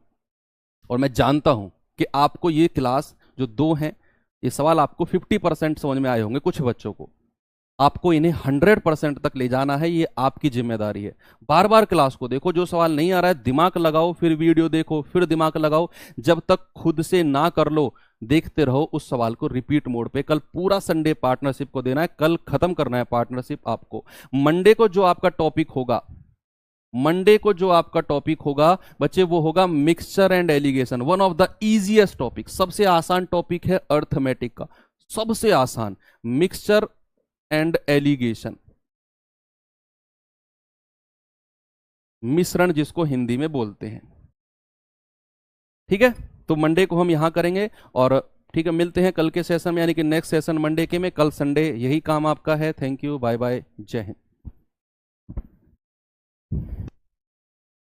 और मैं जानता हूं कि आपको ये क्लास जो 2 हैं, ये सवाल आपको 50% समझ में आए होंगे, कुछ बच्चों को। आपको इन्हें 100% तक ले जाना है, ये आपकी जिम्मेदारी है। बार बार क्लास को देखो, जो सवाल नहीं आ रहा है दिमाग लगाओ, फिर वीडियो देखो, फिर दिमाग लगाओ, जब तक खुद से ना कर लो देखते रहो उस सवाल को रिपीट मोड पे। कल पूरा संडे पार्टनरशिप को देना है, कल खत्म करना है पार्टनरशिप आपको। मंडे को जो आपका टॉपिक होगा, मंडे को जो आपका टॉपिक होगा बच्चे, वो होगा mixture and allegation, one of the easiest topic, सबसे आसान टॉपिक है अर्थमेटिक का, सबसे आसान, मिक्सचर एंड एलिगेशन, मिश्रण जिसको हिंदी में बोलते हैं। ठीक है, तो मंडे को हम यहां करेंगे, और ठीक है मिलते हैं कल के सेशन में, यानी कि नेक्स्ट सेशन मंडे के में। कल संडे यही काम आपका है। थैंक यू, बाय बाय, जय हिंद।